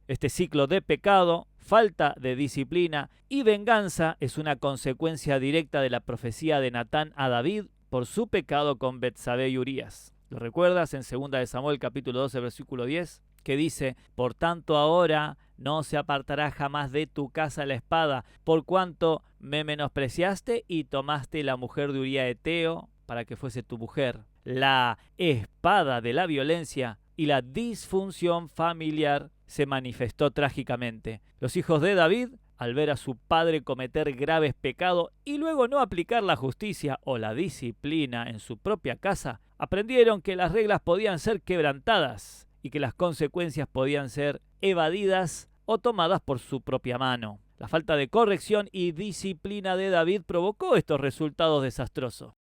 Este ciclo de pecado, falta de disciplina y venganza es una consecuencia directa de la profecía de Natán a David por su pecado con Betsabé y Urías. ¿Lo recuerdas en 2 de Samuel capítulo 12 versículo 10? Que dice: por tanto ahora no se apartará jamás de tu casa la espada, por cuanto me menospreciaste y tomaste la mujer de Uría Eteo para que fuese tu mujer. La espada de la violencia y la disfunción familiar se manifestó trágicamente. Los hijos de David, al ver a su padre cometer graves pecados y luego no aplicar la justicia o la disciplina en su propia casa, aprendieron que las reglas podían ser quebrantadas y que las consecuencias podían ser evadidas o tomadas por su propia mano. La falta de corrección y disciplina de David provocó estos resultados desastrosos.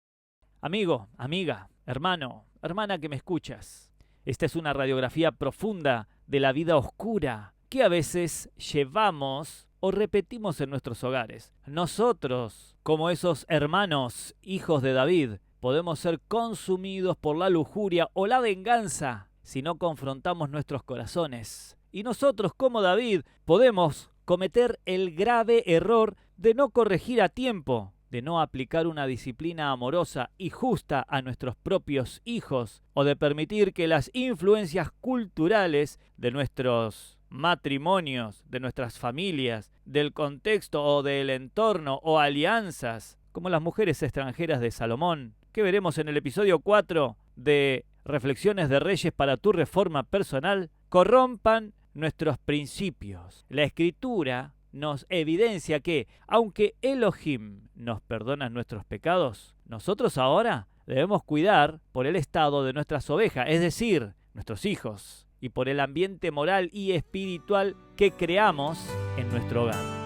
Amigo, amiga, hermano, hermana que me escuchas, esta es una radiografía profunda de la vida oscura que a veces llevamos o repetimos en nuestros hogares. Nosotros, como esos hermanos, hijos de David, podemos ser consumidos por la lujuria o la venganza si no confrontamos nuestros corazones. Y nosotros, como David, podemos cometer el grave error de no corregir a tiempo, de no aplicar una disciplina amorosa y justa a nuestros propios hijos, o de permitir que las influencias culturales de nuestros matrimonios, de nuestras familias, del contexto o del entorno o alianzas, como las mujeres extranjeras de Salomón, que veremos en el episodio 4 de Reflexiones de Reyes para tu reforma personal, corrompan nuestros principios. La Escritura nos evidencia que, aunque Elohim nos perdona nuestros pecados, nosotros ahora debemos cuidar por el estado de nuestras ovejas, es decir, nuestros hijos, y por el ambiente moral y espiritual que creamos en nuestro hogar.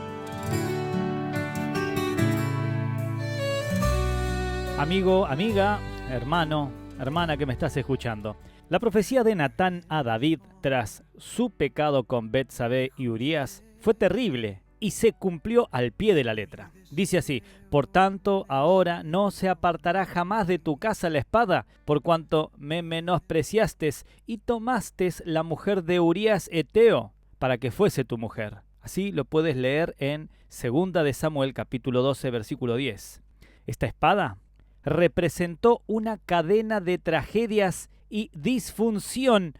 Amigo, amiga, hermano, hermana que me estás escuchando, la profecía de Natán a David tras su pecado con Betsabé y Urías fue terrible y se cumplió al pie de la letra. Dice así: por tanto, ahora no se apartará jamás de tu casa la espada, por cuanto me menospreciaste y tomaste la mujer de Urías Eteo para que fuese tu mujer. Así lo puedes leer en 2 de Samuel capítulo 12 versículo 10. Esta espada representó una cadena de tragedias y disfunción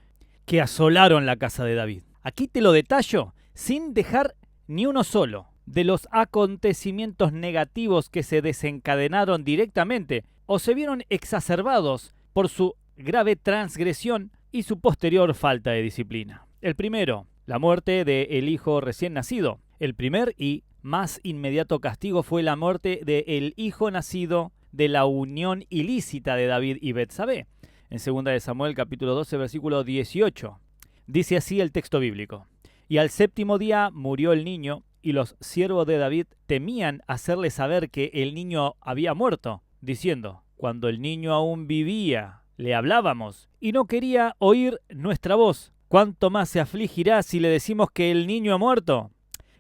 que asolaron la casa de David. Aquí te lo detallo sin dejar ni uno solo de los acontecimientos negativos que se desencadenaron directamente o se vieron exacerbados por su grave transgresión y su posterior falta de disciplina. El primero, la muerte del hijo recién nacido. El primer y más inmediato castigo fue la muerte del hijo nacido de la unión ilícita de David y Betsabé. En 2 de Samuel capítulo 12 versículo 18. Dice así el texto bíblico: y al séptimo día murió el niño, y los siervos de David temían hacerle saber que el niño había muerto, diciendo: cuando el niño aún vivía, le hablábamos, y no quería oír nuestra voz. ¿Cuánto más se afligirá si le decimos que el niño ha muerto?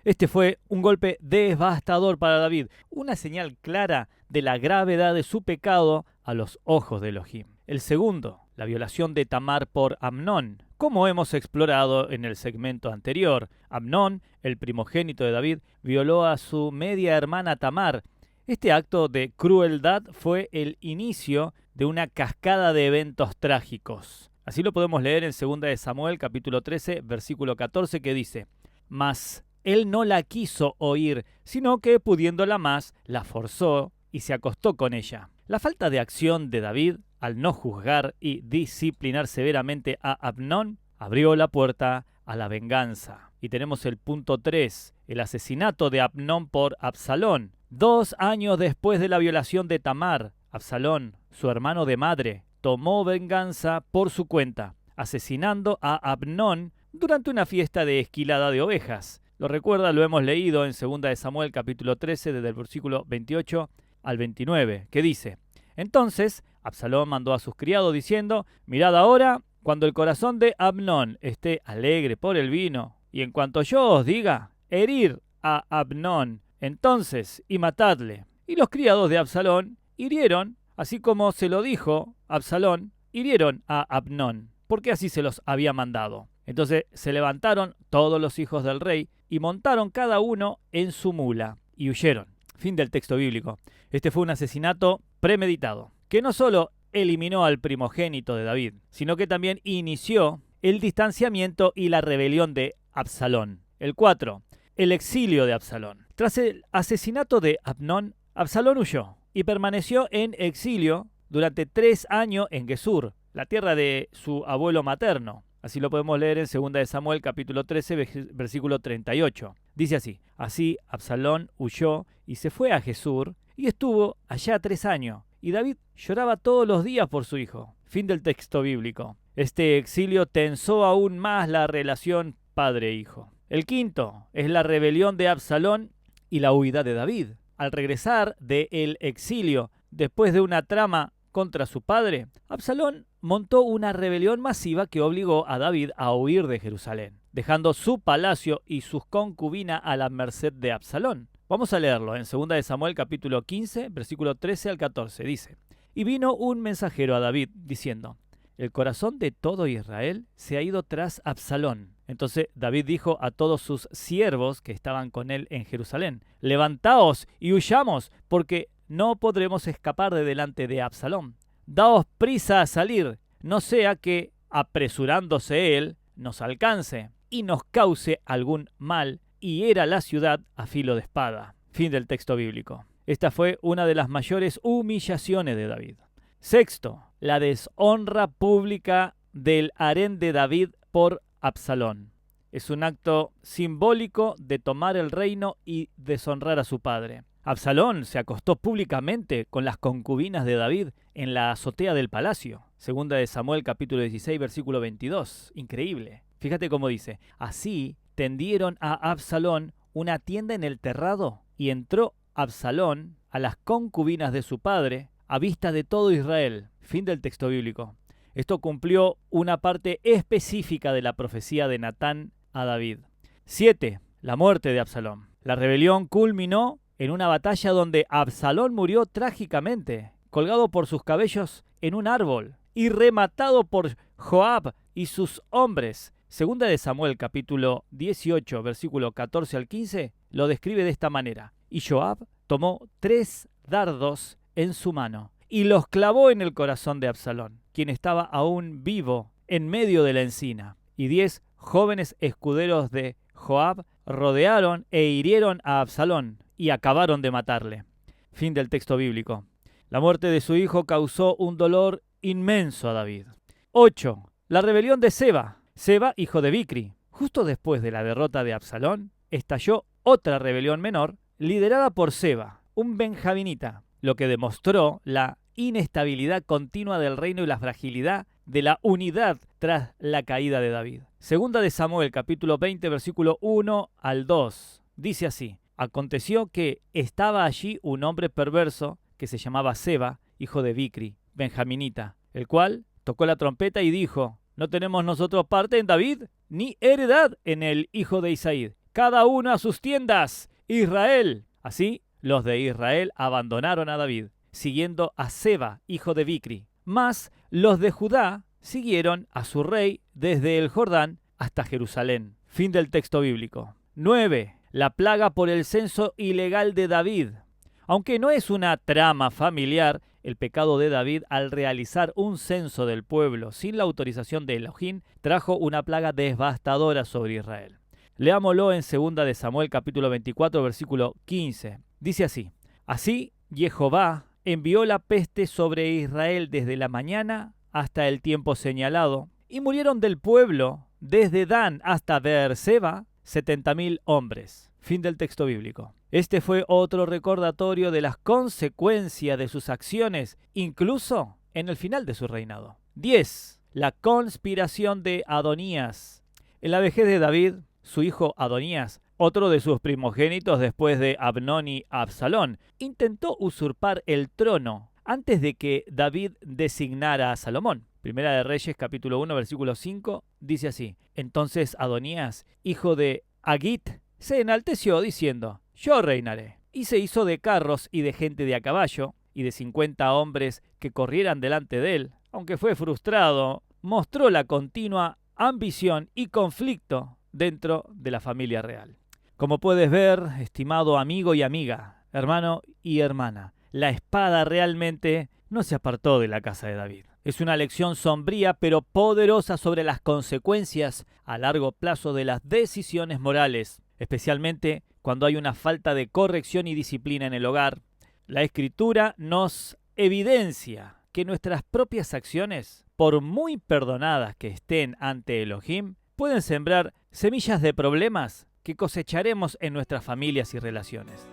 Este fue un golpe devastador para David, una señal clara de la gravedad de su pecado a los ojos de Elohim. El segundo, la violación de Tamar por Amnón. Como hemos explorado en el segmento anterior, Amnón, el primogénito de David, violó a su media hermana Tamar. Este acto de crueldad fue el inicio de una cascada de eventos trágicos. Así lo podemos leer en 2 de Samuel capítulo 13, versículo 14, que dice: mas él no la quiso oír, sino que pudiéndola más, la forzó y se acostó con ella. La falta de acción de David, al no juzgar y disciplinar severamente a Amnón, abrió la puerta a la venganza. Y tenemos el punto 3, el asesinato de Amnón por Absalón. 2 años después de la violación de Tamar, Absalón, su hermano de madre, tomó venganza por su cuenta, asesinando a Amnón durante una fiesta de esquilada de ovejas. Lo recuerda, lo hemos leído en 2 de Samuel capítulo 13, desde el versículo 28 al 29, que dice: entonces Absalón mandó a sus criados diciendo: mirad ahora, cuando el corazón de Amnón esté alegre por el vino, y en cuanto yo os diga, herir a Amnón, entonces y matadle. Y los criados de Absalón hirieron, así como se lo dijo Absalón, hirieron a Amnón, porque así se los había mandado. Entonces se levantaron todos los hijos del rey y montaron cada uno en su mula y huyeron. Fin del texto bíblico. Este fue un asesinato premeditado, que no solo eliminó al primogénito de David, sino que también inició el distanciamiento y la rebelión de Absalón. El 4. El exilio de Absalón. Tras el asesinato de Amnón, Absalón huyó y permaneció en exilio durante 3 años en Gesur, la tierra de su abuelo materno. Así lo podemos leer en 2 de Samuel capítulo 13, versículo 38. Dice así: así Absalón huyó y se fue a Gesur y estuvo allá 3 años. Y David lloraba todos los días por su hijo. Fin del texto bíblico. Este exilio tensó aún más la relación padre-hijo. El quinto es la rebelión de Absalón y la huida de David. Al regresar del exilio después de una trama contra su padre, Absalón montó una rebelión masiva que obligó a David a huir de Jerusalén, dejando su palacio y sus concubinas a la merced de Absalón. Vamos a leerlo en 2 de Samuel capítulo 15, versículo 13 al 14. Dice: y vino un mensajero a David diciendo: el corazón de todo Israel se ha ido tras Absalón. Entonces David dijo a todos sus siervos que estaban con él en Jerusalén: levantaos y huyamos, porque no podremos escapar de delante de Absalón. Daos prisa a salir, no sea que, apresurándose él, nos alcance y nos cause algún mal y hiera la ciudad a filo de espada. Fin del texto bíblico. Esta fue una de las mayores humillaciones de David. Sexto, la deshonra pública del harén de David por Absalón. Es un acto simbólico de tomar el reino y deshonrar a su padre. Absalón se acostó públicamente con las concubinas de David en la azotea del palacio. 2 de Samuel capítulo 16 versículo 22. Increíble. Fíjate cómo dice: así tendieron a Absalón una tienda en el terrado y entró Absalón a las concubinas de su padre a vista de todo Israel. Fin del texto bíblico. Esto cumplió una parte específica de la profecía de Natán a David. 7. La muerte de Absalón. La rebelión culminó en una batalla donde Absalón murió trágicamente, colgado por sus cabellos en un árbol y rematado por Joab y sus hombres. 2 de Samuel capítulo 18, versículo 14 al 15, lo describe de esta manera: y Joab tomó 3 dardos en su mano y los clavó en el corazón de Absalón, quien estaba aún vivo en medio de la encina. Y 10 jóvenes escuderos de Joab rodearon e hirieron a Absalón y acabaron de matarle. Fin del texto bíblico. La muerte de su hijo causó un dolor inmenso a David. 8. La rebelión de Seba. Seba, hijo de Bicri. Justo después de la derrota de Absalón, estalló otra rebelión menor liderada por Seba, un benjaminita, lo que demostró la inestabilidad continua del reino y la fragilidad de la unidad tras la caída de David. Segunda de Samuel, capítulo 20, versículo 1 al 2. Dice así: aconteció que estaba allí un hombre perverso que se llamaba Seba, hijo de Bicri, benjaminita, el cual tocó la trompeta y dijo: no tenemos nosotros parte en David, ni heredad en el hijo de Isaí. Cada uno a sus tiendas, Israel. Así, los de Israel abandonaron a David, siguiendo a Seba, hijo de Bicri. Mas los de Judá siguieron a su rey desde el Jordán hasta Jerusalén. Fin del texto bíblico. 9. La plaga por el censo ilegal de David. Aunque no es una trama familiar, el pecado de David al realizar un censo del pueblo sin la autorización de Elohim trajo una plaga devastadora sobre Israel. Leámoslo en 2 de Samuel capítulo 24 versículo 15. Dice así: así Jehová envió la peste sobre Israel desde la mañana hasta el tiempo señalado, y murieron del pueblo desde Dan hasta Beerseba 70.000 hombres. Fin del texto bíblico. Este fue otro recordatorio de las consecuencias de sus acciones, incluso en el final de su reinado. 10. La conspiración de Adonías. En la vejez de David, su hijo Adonías, otro de sus primogénitos después de Abnón y Absalón, intentó usurpar el trono antes de que David designara a Salomón. Primera de Reyes, capítulo 1, versículo 5, dice así: entonces Adonías, hijo de Agit, se enalteció diciendo: yo reinaré. Y se hizo de carros y de gente de a caballo, y de 50 hombres que corrieran delante de él. Aunque fue frustrado, mostró la continua ambición y conflicto dentro de la familia real. Como puedes ver, estimado amigo y amiga, hermano y hermana, la espada realmente no se apartó de la casa de David. Es una lección sombría pero poderosa sobre las consecuencias a largo plazo de las decisiones morales, especialmente cuando hay una falta de corrección y disciplina en el hogar. La Escritura nos evidencia que nuestras propias acciones, por muy perdonadas que estén ante Elohim, pueden sembrar semillas de problemas que cosecharemos en nuestras familias y relaciones.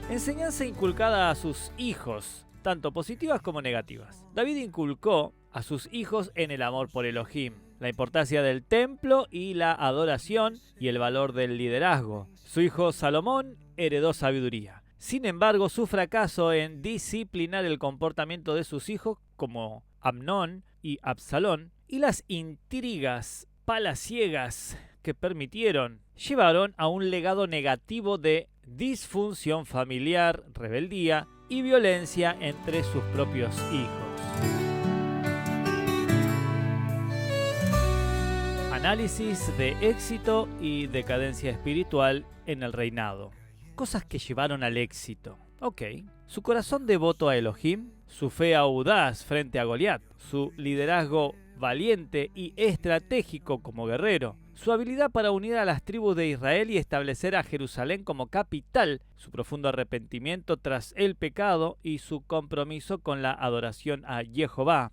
Enseñanza inculcada a sus hijos, tanto positivas como negativas. David inculcó a sus hijos en el amor por Elohim, la importancia del templo y la adoración y el valor del liderazgo. Su hijo Salomón heredó sabiduría. Sin embargo, su fracaso en disciplinar el comportamiento de sus hijos, como Amnón y Absalón, y las intrigas palaciegas que permitieron, llevaron a un legado negativo de disfunción familiar, rebeldía y violencia entre sus propios hijos. Análisis de éxito y decadencia espiritual en el reinado. Cosas que llevaron al éxito. Ok. Su corazón devoto a Elohim, su fe audaz frente a Goliat, su liderazgo valiente y estratégico como guerrero, su habilidad para unir a las tribus de Israel y establecer a Jerusalén como capital, su profundo arrepentimiento tras el pecado y su compromiso con la adoración a Jehová.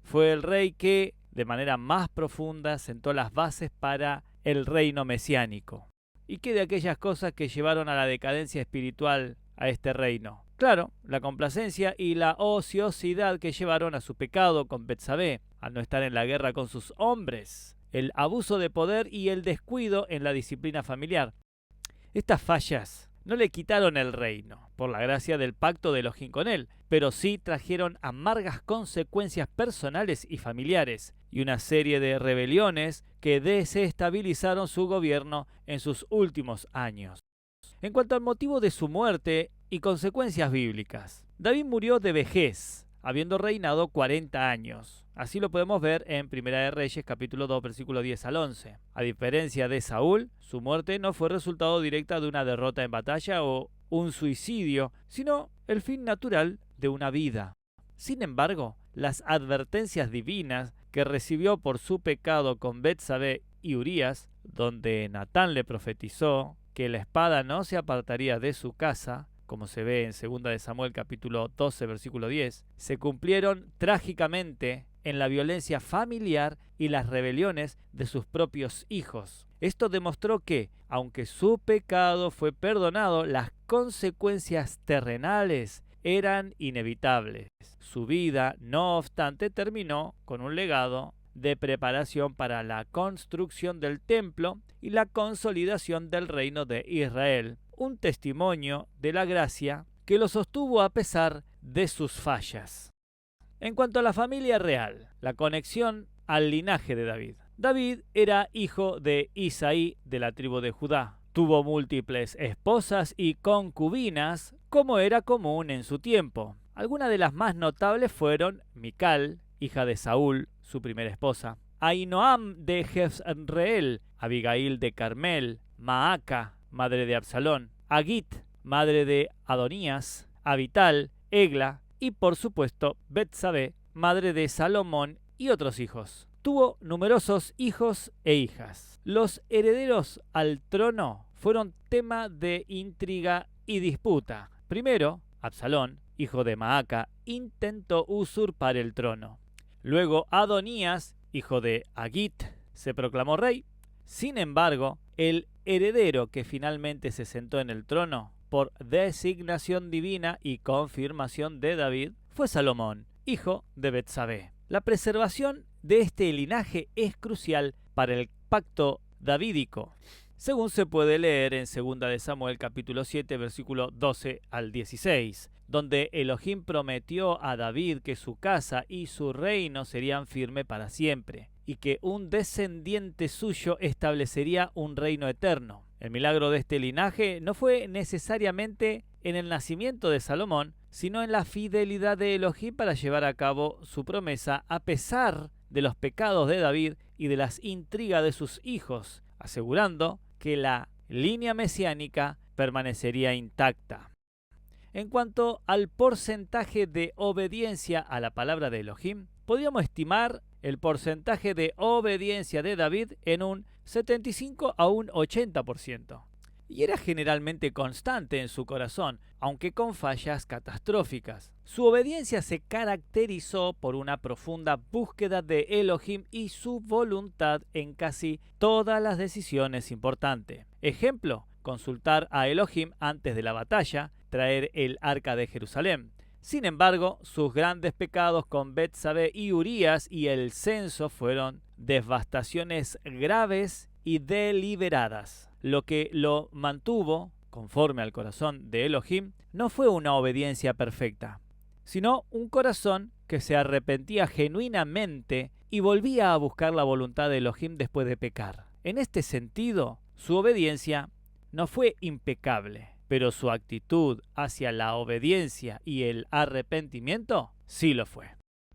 Fue el rey que, de manera más profunda, sentó las bases para el reino mesiánico. ¿Y qué de aquellas cosas que llevaron a la decadencia espiritual a este reino? Claro, la complacencia y la ociosidad que llevaron a su pecado con Betsabé, al no estar en la guerra con sus hombres, el abuso de poder y el descuido en la disciplina familiar. Estas fallas no le quitaron el reino, por la gracia del pacto de Elohim con él, pero sí trajeron amargas consecuencias personales y familiares, y una serie de rebeliones que desestabilizaron su gobierno en sus últimos años. En cuanto al motivo de su muerte y consecuencias bíblicas, David murió de vejez, habiendo reinado 40 años. Así lo podemos ver en Primera de Reyes, capítulo 2, versículo 10 al 11. A diferencia de Saúl, su muerte no fue resultado directo de una derrota en batalla o un suicidio, sino el fin natural de una vida. Sin embargo, las advertencias divinas que recibió por su pecado con Betsabé y Urías, donde Natán le profetizó que la espada no se apartaría de su casa, como se ve en 2 de Samuel capítulo 12 versículo 10, se cumplieron trágicamente en la violencia familiar y las rebeliones de sus propios hijos. Esto demostró que, aunque su pecado fue perdonado, las consecuencias terrenales eran inevitables. Su vida, no obstante, terminó con un legado de preparación para la construcción del templo y la consolidación del reino de Israel, un testimonio de la gracia que lo sostuvo a pesar de sus fallas. En cuanto a la familia real, la conexión al linaje de David. David era hijo de Isaí de la tribu de Judá. Tuvo múltiples esposas y concubinas, como era común en su tiempo. Algunas de las más notables fueron Mical, hija de Saúl, su primera esposa, Ahinoam de Jezreel, Abigail de Carmel, Maaca, madre de Absalón, Agit, madre de Adonías, Abital, Egla y por supuesto Betsabé, madre de Salomón y otros hijos. Tuvo numerosos hijos e hijas. Los herederos al trono fueron tema de intriga y disputa. Primero, Absalón, hijo de Maaca, intentó usurpar el trono. Luego Adonías, hijo de Agit, se proclamó rey. Sin embargo, el heredero que finalmente se sentó en el trono, por designación divina y confirmación de David, fue Salomón, hijo de Betsabé. La preservación de este linaje es crucial para el pacto davídico, según se puede leer en 2 de Samuel capítulo 7, versículo 12 al 16, donde Elohim prometió a David que su casa y su reino serían firmes para siempre, y que un descendiente suyo establecería un reino eterno. El milagro de este linaje no fue necesariamente en el nacimiento de Salomón, sino en la fidelidad de Elohim para llevar a cabo su promesa a pesar de los pecados de David y de las intrigas de sus hijos, asegurando que la línea mesiánica permanecería intacta. En cuanto al porcentaje de obediencia a la palabra de Elohim, podríamos estimar el porcentaje de obediencia de David en un 75 a un 80%. Y era generalmente constante en su corazón, aunque con fallas catastróficas. Su obediencia se caracterizó por una profunda búsqueda de Elohim y su voluntad en casi todas las decisiones importantes. Ejemplo, consultar a Elohim antes de la batalla, traer el arca de Jerusalén. Sin embargo, sus grandes pecados con Betsabé y Urías y el censo fueron devastaciones graves y deliberadas. Lo que lo mantuvo, conforme al corazón de Elohim, no fue una obediencia perfecta, sino un corazón que se arrepentía genuinamente y volvía a buscar la voluntad de Elohim después de pecar. En este sentido, su obediencia no fue impecable, pero su actitud hacia la obediencia y el arrepentimiento sí lo fue.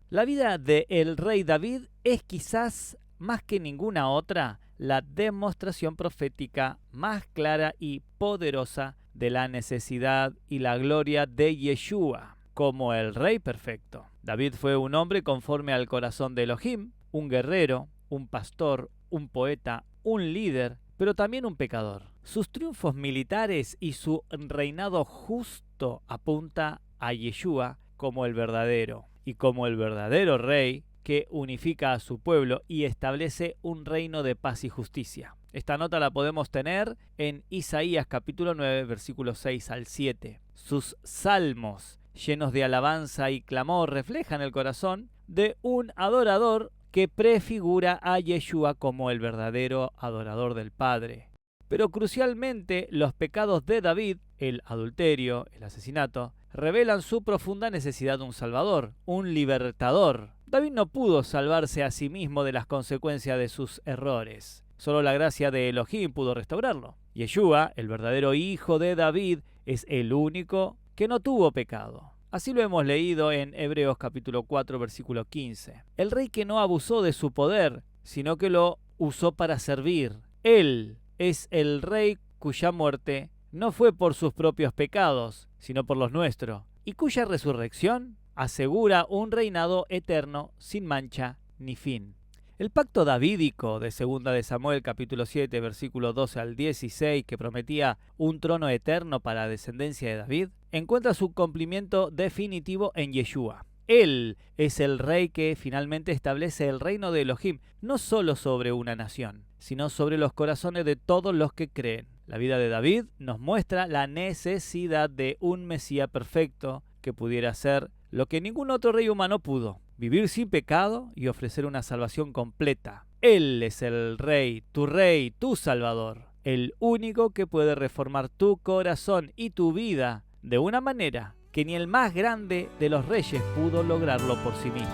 La vida del rey David es quizás más que ninguna otra la demostración profética más clara y poderosa de la necesidad y la gloria de Yeshua como el rey perfecto. David fue un hombre conforme al corazón de Elohim, un guerrero, un pastor, un poeta, un líder, pero también un pecador. Sus triunfos militares y su reinado justo apunta a Yeshua como el verdadero y como el verdadero rey que unifica a su pueblo y establece un reino de paz y justicia. Esta nota la podemos tener en Isaías capítulo 9, versículos 6 al 7. Sus salmos, llenos de alabanza y clamor, reflejan el corazón de un adorador que prefigura a Yeshua como el verdadero adorador del Padre. Pero crucialmente, los pecados de David, el adulterio, el asesinato, revelan su profunda necesidad de un salvador, un libertador. David no pudo salvarse a sí mismo de las consecuencias de sus errores. Solo la gracia de Elohim pudo restaurarlo. Yeshua, el verdadero hijo de David, es el único que no tuvo pecado. Así lo hemos leído en Hebreos capítulo 4, versículo 15. El rey que no abusó de su poder, sino que lo usó para servir. Él es el rey cuya muerte no fue por sus propios pecados, sino por los nuestros, y cuya resurrección asegura un reinado eterno sin mancha ni fin. El pacto davídico de 2 de Samuel capítulo 7 versículo 12 al 16, que prometía un trono eterno para la descendencia de David, encuentra su cumplimiento definitivo en Yeshua. Él es el rey que finalmente establece el reino de Elohim, no solo sobre una nación, sino sobre los corazones de todos los que creen. La vida de David nos muestra la necesidad de un Mesías perfecto que pudiera hacer lo que ningún otro rey humano pudo: vivir sin pecado y ofrecer una salvación completa. Él es el rey, tu salvador, el único que puede reformar tu corazón y tu vida de una manera que ni el más grande de los reyes pudo lograrlo por sí mismo.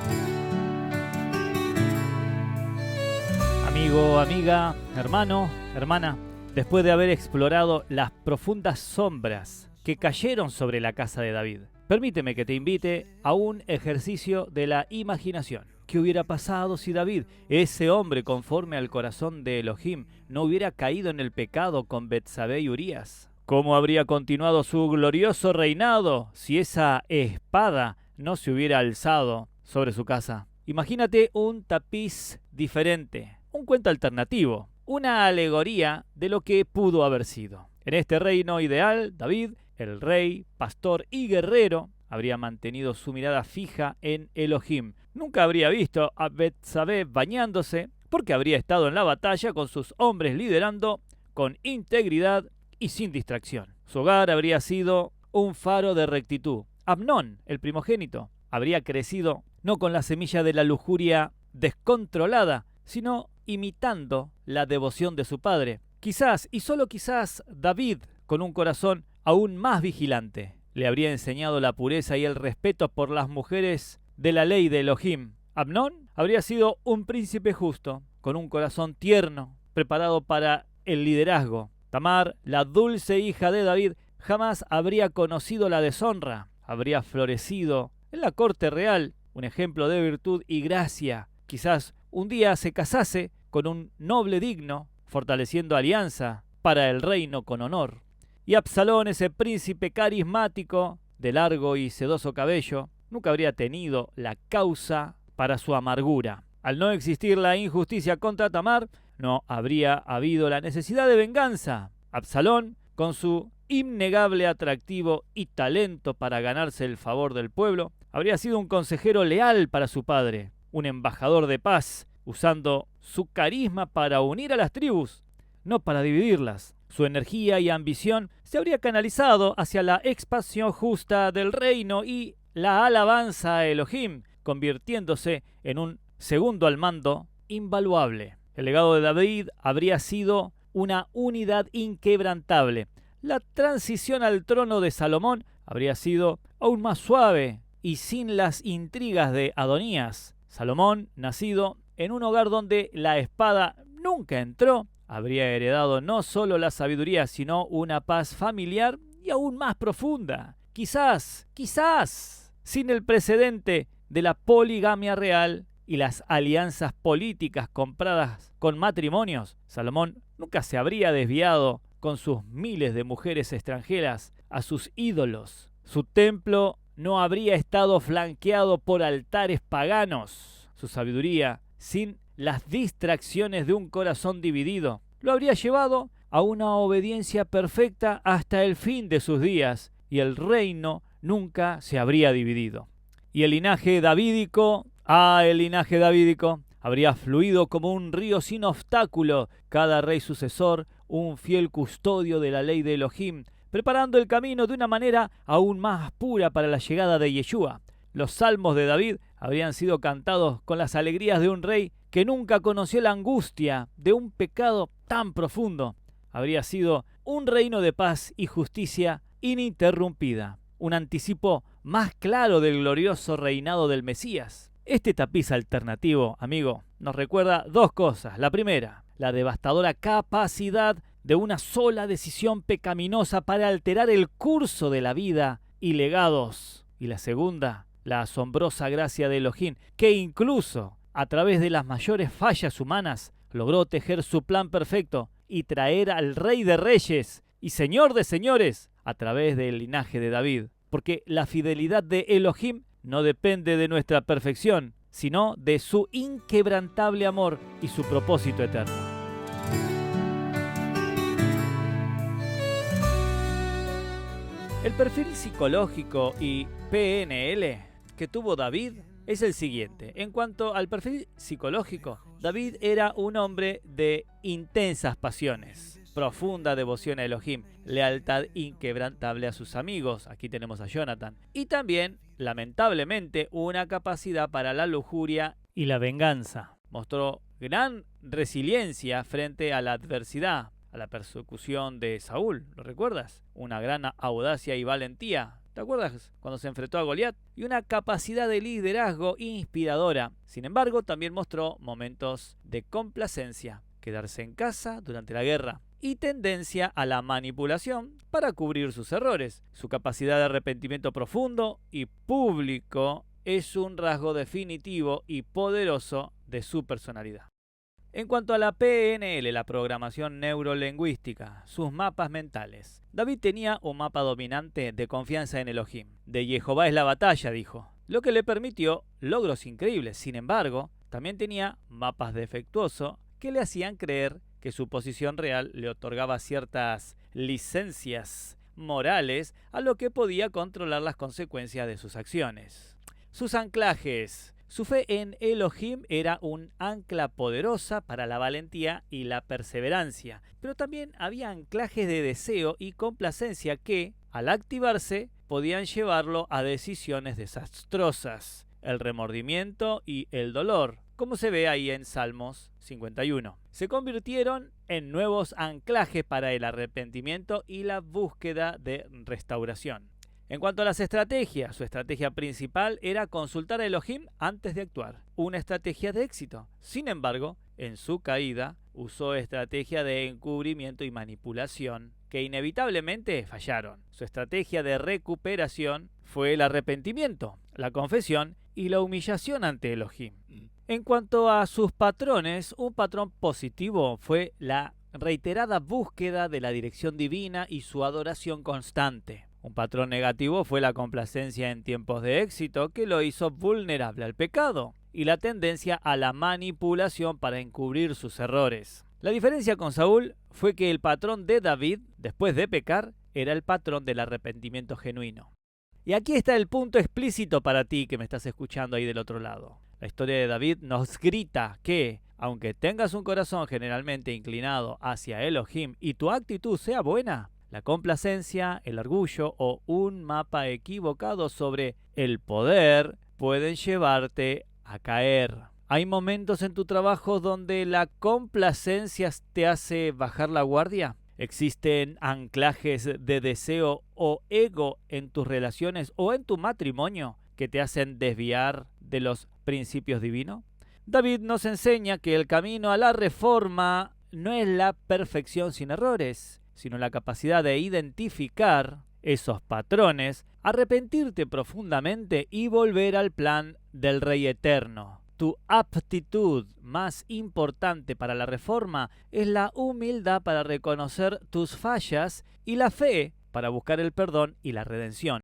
Amigo, amiga, hermano, hermana, después de haber explorado las profundas sombras que cayeron sobre la casa de David, permíteme que te invite a un ejercicio de la imaginación. ¿Qué hubiera pasado si David, ese hombre conforme al corazón de Elohim, no hubiera caído en el pecado con Betsabé y Urías? ¿Cómo habría continuado su glorioso reinado si esa espada no se hubiera alzado sobre su casa? Imagínate un tapiz diferente, un cuento alternativo, una alegoría de lo que pudo haber sido. En este reino ideal, David, el rey, pastor y guerrero, habría mantenido su mirada fija en Elohim. Nunca habría visto a Betsabé bañándose, porque habría estado en la batalla con sus hombres liderando con integridad y sin distracción. Su hogar habría sido un faro de rectitud. Amnón, el primogénito, habría crecido no con la semilla de la lujuria descontrolada, sino imitando la devoción de su padre. Quizás, y solo quizás, David, con un corazón aún más vigilante, le habría enseñado la pureza y el respeto por las mujeres de la ley de Elohim. Amnón habría sido un príncipe justo, con un corazón tierno, preparado para el liderazgo. Tamar, la dulce hija de David, jamás habría conocido la deshonra. Habría florecido en la corte real, un ejemplo de virtud y gracia. Quizás un día se casase con un noble digno, fortaleciendo alianza para el reino con honor. Y Absalón, ese príncipe carismático, de largo y sedoso cabello, nunca habría tenido la causa para su amargura. Al no existir la injusticia contra Tamar, no habría habido la necesidad de venganza. Absalón, con su innegable atractivo y talento para ganarse el favor del pueblo, habría sido un consejero leal para su padre, un embajador de paz, usando su carisma para unir a las tribus, no para dividirlas. Su energía y ambición se habría canalizado hacia la expansión justa del reino y la alabanza a Elohim, convirtiéndose en un segundo al mando invaluable. El legado de David habría sido una unidad inquebrantable. La transición al trono de Salomón habría sido aún más suave y sin las intrigas de Adonías. Salomón, nacido en un hogar donde la espada nunca entró, habría heredado no solo la sabiduría, sino una paz familiar y aún más profunda. Quizás, sin el precedente de la poligamia real y las alianzas políticas compradas con matrimonios, Salomón nunca se habría desviado con sus miles de mujeres extranjeras a sus ídolos. Su templo no habría estado flanqueado por altares paganos. Su sabiduría, sin las distracciones de un corazón dividido, lo habría llevado a una obediencia perfecta hasta el fin de sus días, y el reino nunca se habría dividido. Y el linaje davídico, habría fluido como un río sin obstáculo. Cada rey sucesor, un fiel custodio de la ley de Elohim, preparando el camino de una manera aún más pura para la llegada de Yeshua. Los salmos de David habrían sido cantados con las alegrías de un rey que nunca conoció la angustia de un pecado tan profundo. Habría sido un reino de paz y justicia ininterrumpida, un anticipo más claro del glorioso reinado del Mesías. Este tapiz alternativo, amigo, nos recuerda dos cosas. La primera, la devastadora capacidad de una sola decisión pecaminosa para alterar el curso de la vida y legados Y la segunda, la asombrosa gracia de Elohim, que incluso a través de las mayores fallas humanas logró tejer su plan perfecto y traer al Rey de Reyes y Señor de Señores a través del linaje de David. Porque la fidelidad de Elohim no depende de nuestra perfección, sino de su inquebrantable amor y su propósito eterno. El perfil psicológico y PNL que tuvo David es el siguiente. En cuanto al perfil psicológico, David era un hombre de intensas pasiones, profunda devoción a Elohim, lealtad inquebrantable a sus amigos, aquí tenemos a Jonathan, y también, lamentablemente, una capacidad para la lujuria y la venganza. Mostró gran resiliencia frente a la adversidad, a la persecución de Saúl, ¿lo recuerdas? Una gran audacia y valentía. ¿Te acuerdas cuando se enfrentó a Goliat? Y una capacidad de liderazgo inspiradora. Sin embargo, también mostró momentos de complacencia, quedarse en casa durante la guerra y tendencia a la manipulación para cubrir sus errores. Su capacidad de arrepentimiento profundo y público es un rasgo definitivo y poderoso de su personalidad. En cuanto a la PNL, la programación neurolingüística, sus mapas mentales. David tenía un mapa dominante de confianza en Elohim. De Jehová es la batalla, dijo, lo que le permitió logros increíbles. Sin embargo, también tenía mapas defectuosos que le hacían creer que su posición real le otorgaba ciertas licencias morales a lo que podía controlar las consecuencias de sus acciones. Sus anclajes. Su fe en Elohim era un ancla poderosa para la valentía y la perseverancia, pero también había anclajes de deseo y complacencia que, al activarse, podían llevarlo a decisiones desastrosas, el remordimiento y el dolor, como se ve ahí en Salmos 51. Se convirtieron en nuevos anclajes para el arrepentimiento y la búsqueda de restauración. En cuanto a las estrategias, su estrategia principal era consultar a Elohim antes de actuar. Una estrategia de éxito. Sin embargo, en su caída, usó estrategia de encubrimiento y manipulación, que inevitablemente fallaron. Su estrategia de recuperación fue el arrepentimiento, la confesión y la humillación ante Elohim. En cuanto a sus patrones, un patrón positivo fue la reiterada búsqueda de la dirección divina y su adoración constante. Un patrón negativo fue la complacencia en tiempos de éxito, que lo hizo vulnerable al pecado, y la tendencia a la manipulación para encubrir sus errores. La diferencia con Saúl fue que el patrón de David, después de pecar, era el patrón del arrepentimiento genuino. Y aquí está el punto explícito para ti que me estás escuchando ahí del otro lado. La historia de David nos grita que, aunque tengas un corazón generalmente inclinado hacia Elohim y tu actitud sea buena, la complacencia, el orgullo o un mapa equivocado sobre el poder pueden llevarte a caer. ¿Hay momentos en tu trabajo donde la complacencia te hace bajar la guardia? ¿Existen anclajes de deseo o ego en tus relaciones o en tu matrimonio que te hacen desviar de los principios divinos? David nos enseña que el camino a la reforma no es la perfección sin errores, sino la capacidad de identificar esos patrones, arrepentirte profundamente y volver al plan del Rey Eterno. Tu aptitud más importante para la reforma es la humildad para reconocer tus fallas y la fe para buscar el perdón y la redención.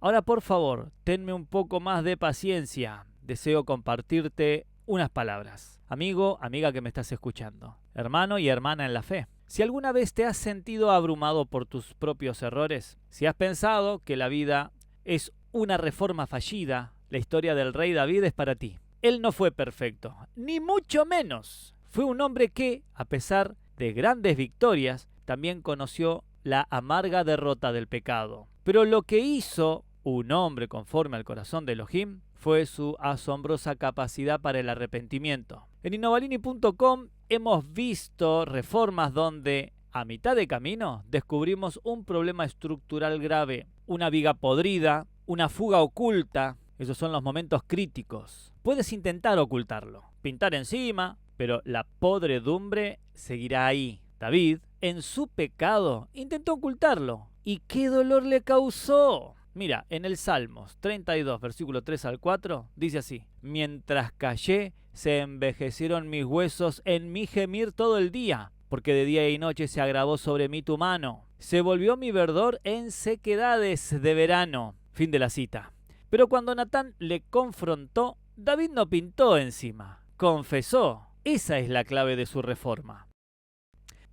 Ahora, por favor, tenme un poco más de paciencia. Deseo compartirte unas palabras. Amigo, amiga que me estás escuchando, hermano y hermana en la fe. Si alguna vez te has sentido abrumado por tus propios errores, si has pensado que la vida es una reforma fallida, la historia del rey David es para ti. Él no fue perfecto, ni mucho menos. Fue un hombre que, a pesar de grandes victorias, también conoció la amarga derrota del pecado. Pero lo que hizo un hombre conforme al corazón de Elohim fue su asombrosa capacidad para el arrepentimiento. En innovalini.com hemos visto reformas donde, a mitad de camino, descubrimos un problema estructural grave, una viga podrida, una fuga oculta. Esos son los momentos críticos. Puedes intentar ocultarlo, pintar encima, pero la podredumbre seguirá ahí. David, en su pecado, intentó ocultarlo. ¿Y qué dolor le causó? Mira, en el Salmos 32, versículo 3 al 4, dice así: mientras callé, se envejecieron mis huesos en mi gemir todo el día, porque de día y noche se agravó sobre mí tu mano. Se volvió mi verdor en sequedades de verano. Fin de la cita. Pero cuando Natán le confrontó, David no pintó encima, confesó. Esa es la clave de su reforma.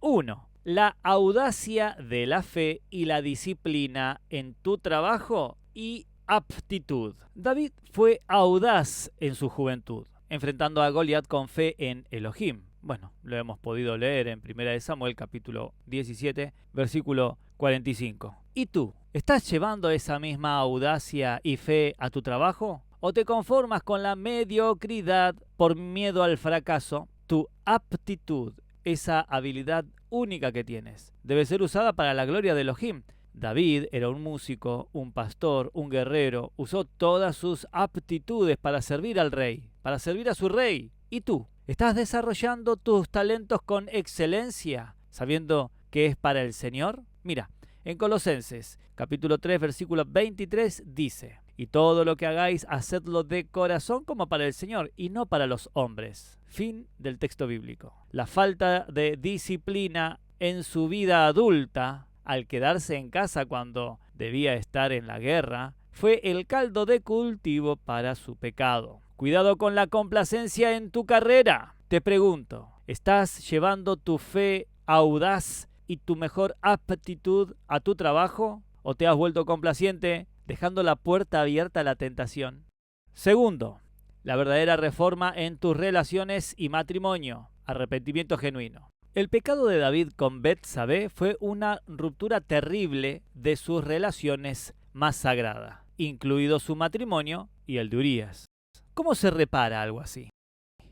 1. La audacia de la fe y la disciplina en tu trabajo y aptitud. David fue audaz en su juventud, enfrentando a Goliat con fe en Elohim. Bueno, lo hemos podido leer en 1 Samuel capítulo 17, versículo 45. ¿Y tú? ¿Estás llevando esa misma audacia y fe a tu trabajo? ¿O te conformas con la mediocridad por miedo al fracaso? Tu aptitud, esa habilidad única que tienes, debe ser usada para la gloria de Elohim. David era un músico, un pastor, un guerrero. Usó todas sus aptitudes para servir al rey, para servir a su rey. ¿Y tú? ¿Estás desarrollando tus talentos con excelencia, sabiendo que es para el Señor? Mira, en Colosenses, capítulo 3, versículo 23, dice: y todo lo que hagáis, hacedlo de corazón como para el Señor y no para los hombres. Fin del texto bíblico. La falta de disciplina en su vida adulta, al quedarse en casa cuando debía estar en la guerra, fue el caldo de cultivo para su pecado. Cuidado con la complacencia en tu carrera. Te pregunto, ¿estás llevando tu fe audaz y tu mejor aptitud a tu trabajo? ¿O te has vuelto complaciente, dejando la puerta abierta a la tentación? Segundo, la verdadera reforma en tus relaciones y matrimonio. Arrepentimiento genuino. El pecado de David con Betsabé fue una ruptura terrible de sus relaciones más sagradas, incluido su matrimonio y el de Urías. ¿Cómo se repara algo así?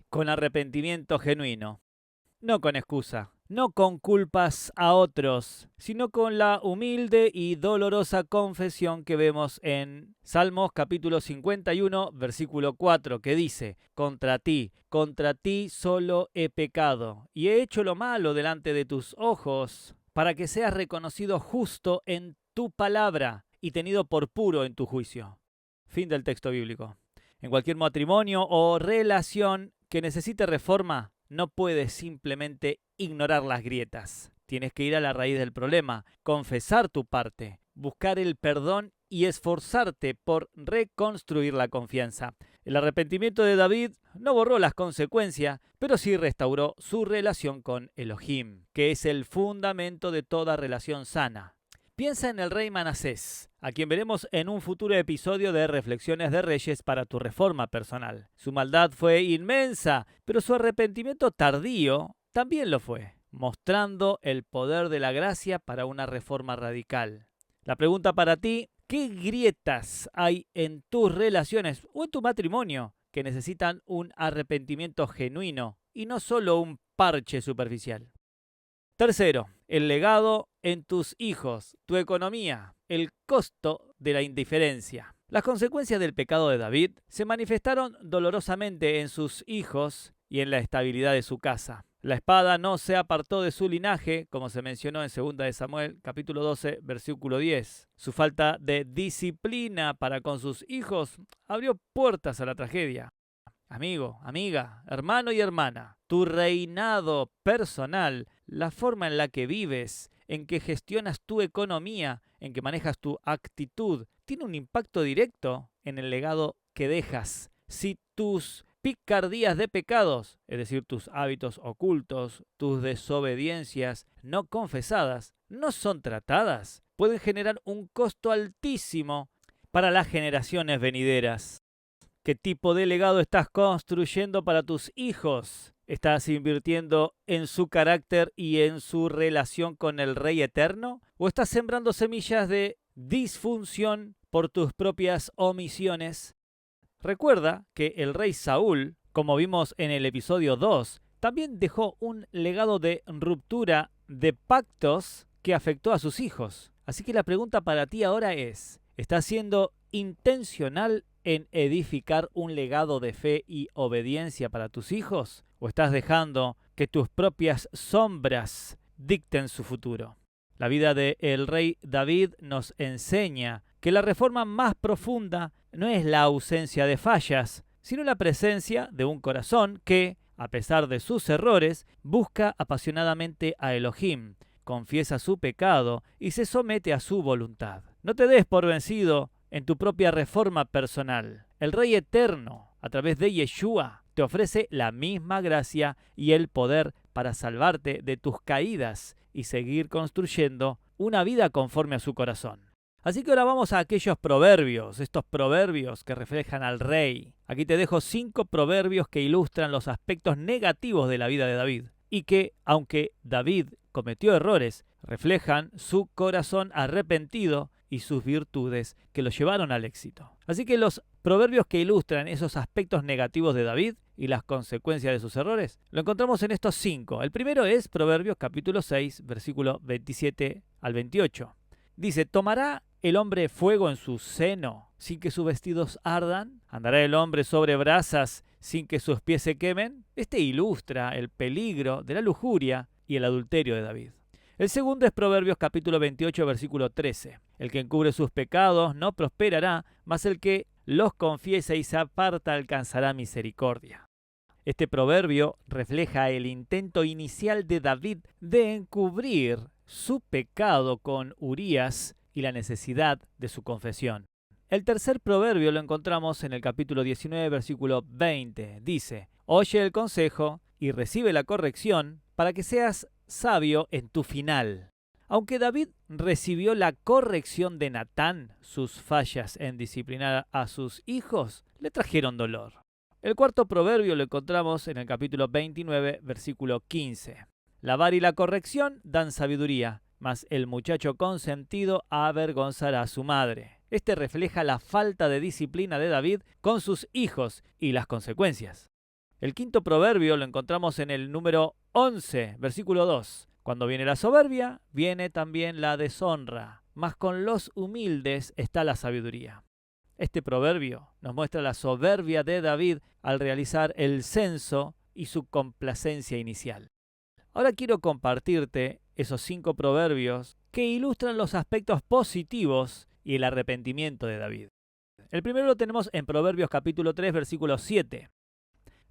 Con arrepentimiento genuino, no con excusa, no con culpas a otros, sino con la humilde y dolorosa confesión que vemos en Salmos capítulo 51, versículo 4, que dice: contra ti solo he pecado, y he hecho lo malo delante de tus ojos, para que seas reconocido justo en tu palabra y tenido por puro en tu juicio. Fin del texto bíblico. En cualquier matrimonio o relación que necesite reforma, no puedes simplemente ignorar las grietas. Tienes que ir a la raíz del problema, confesar tu parte, buscar el perdón y esforzarte por reconstruir la confianza. El arrepentimiento de David no borró las consecuencias, pero sí restauró su relación con Elohim, que es el fundamento de toda relación sana. Piensa en el rey Manasés, a quien veremos en un futuro episodio de Reflexiones de Reyes para tu reforma personal. Su maldad fue inmensa, pero su arrepentimiento tardío también lo fue, mostrando el poder de la gracia para una reforma radical. La pregunta para ti: ¿qué grietas hay en tus relaciones o en tu matrimonio que necesitan un arrepentimiento genuino y no solo un parche superficial? Tercero, el legado en tus hijos, tu economía, el costo de la indiferencia. Las consecuencias del pecado de David se manifestaron dolorosamente en sus hijos y en la estabilidad de su casa. La espada no se apartó de su linaje, como se mencionó en 2 Samuel, capítulo 12, versículo 10. Su falta de disciplina para con sus hijos abrió puertas a la tragedia. Amigo, amiga, hermano y hermana, tu reinado personal, la forma en la que vives, en que gestionas tu economía, en que manejas tu actitud, tiene un impacto directo en el legado que dejas. Si tus picardías de pecados, es decir, tus hábitos ocultos, tus desobediencias no confesadas, no son tratadas, pueden generar un costo altísimo para las generaciones venideras. ¿Qué tipo de legado estás construyendo para tus hijos? ¿Estás invirtiendo en su carácter y en su relación con el Rey Eterno? ¿O estás sembrando semillas de disfunción por tus propias omisiones? Recuerda que el rey Saúl, como vimos en el episodio 2, también dejó un legado de ruptura de pactos que afectó a sus hijos. Así que la pregunta para ti ahora es: ¿estás siendo intencional en edificar un legado de fe y obediencia para tus hijos? ¿O estás dejando que tus propias sombras dicten su futuro? La vida del rey David nos enseña que la reforma más profunda no es la ausencia de fallas, sino la presencia de un corazón que, a pesar de sus errores, busca apasionadamente a Elohim, confiesa su pecado y se somete a su voluntad. No te des por vencido en tu propia reforma personal. El Rey Eterno, a través de Yeshua, te ofrece la misma gracia y el poder para salvarte de tus caídas y seguir construyendo una vida conforme a su corazón. Así que ahora vamos a aquellos proverbios, estos proverbios que reflejan al rey. Aquí te dejo 5 proverbios que ilustran los aspectos negativos de la vida de David y que, aunque David cometió errores, reflejan su corazón arrepentido y sus virtudes que lo llevaron al éxito. Así que los proverbios que ilustran esos aspectos negativos de David y las consecuencias de sus errores, lo encontramos en estos 5. El primero es Proverbios capítulo 6, versículo 27 al 28. Dice, ¿tomará el hombre fuego en su seno sin que sus vestidos ardan? ¿Andará el hombre sobre brasas sin que sus pies se quemen? Este ilustra el peligro de la lujuria y el adulterio de David. El segundo es Proverbios capítulo 28, versículo 13. El que encubre sus pecados no prosperará, mas el que los confiesa y se aparta alcanzará misericordia. Este proverbio refleja el intento inicial de David de encubrir su pecado con Urías y la necesidad de su confesión. El tercer proverbio lo encontramos en el capítulo 19, versículo 20. Dice, oye el consejo y recibe la corrección para que seas sabio en tu final. Aunque David recibió la corrección de Natán, sus fallas en disciplinar a sus hijos le trajeron dolor. El cuarto proverbio lo encontramos en el capítulo 29, versículo 15. La vara y la corrección dan sabiduría, mas el muchacho consentido avergonzará a su madre. Este refleja la falta de disciplina de David con sus hijos y las consecuencias. El quinto proverbio lo encontramos en el número 11, versículo 2. Cuando viene la soberbia, viene también la deshonra, mas con los humildes está la sabiduría. Este proverbio nos muestra la soberbia de David al realizar el censo y su complacencia inicial. Ahora quiero compartirte esos 5 proverbios que ilustran los aspectos positivos y el arrepentimiento de David. El primero lo tenemos en Proverbios capítulo 3, versículo 7.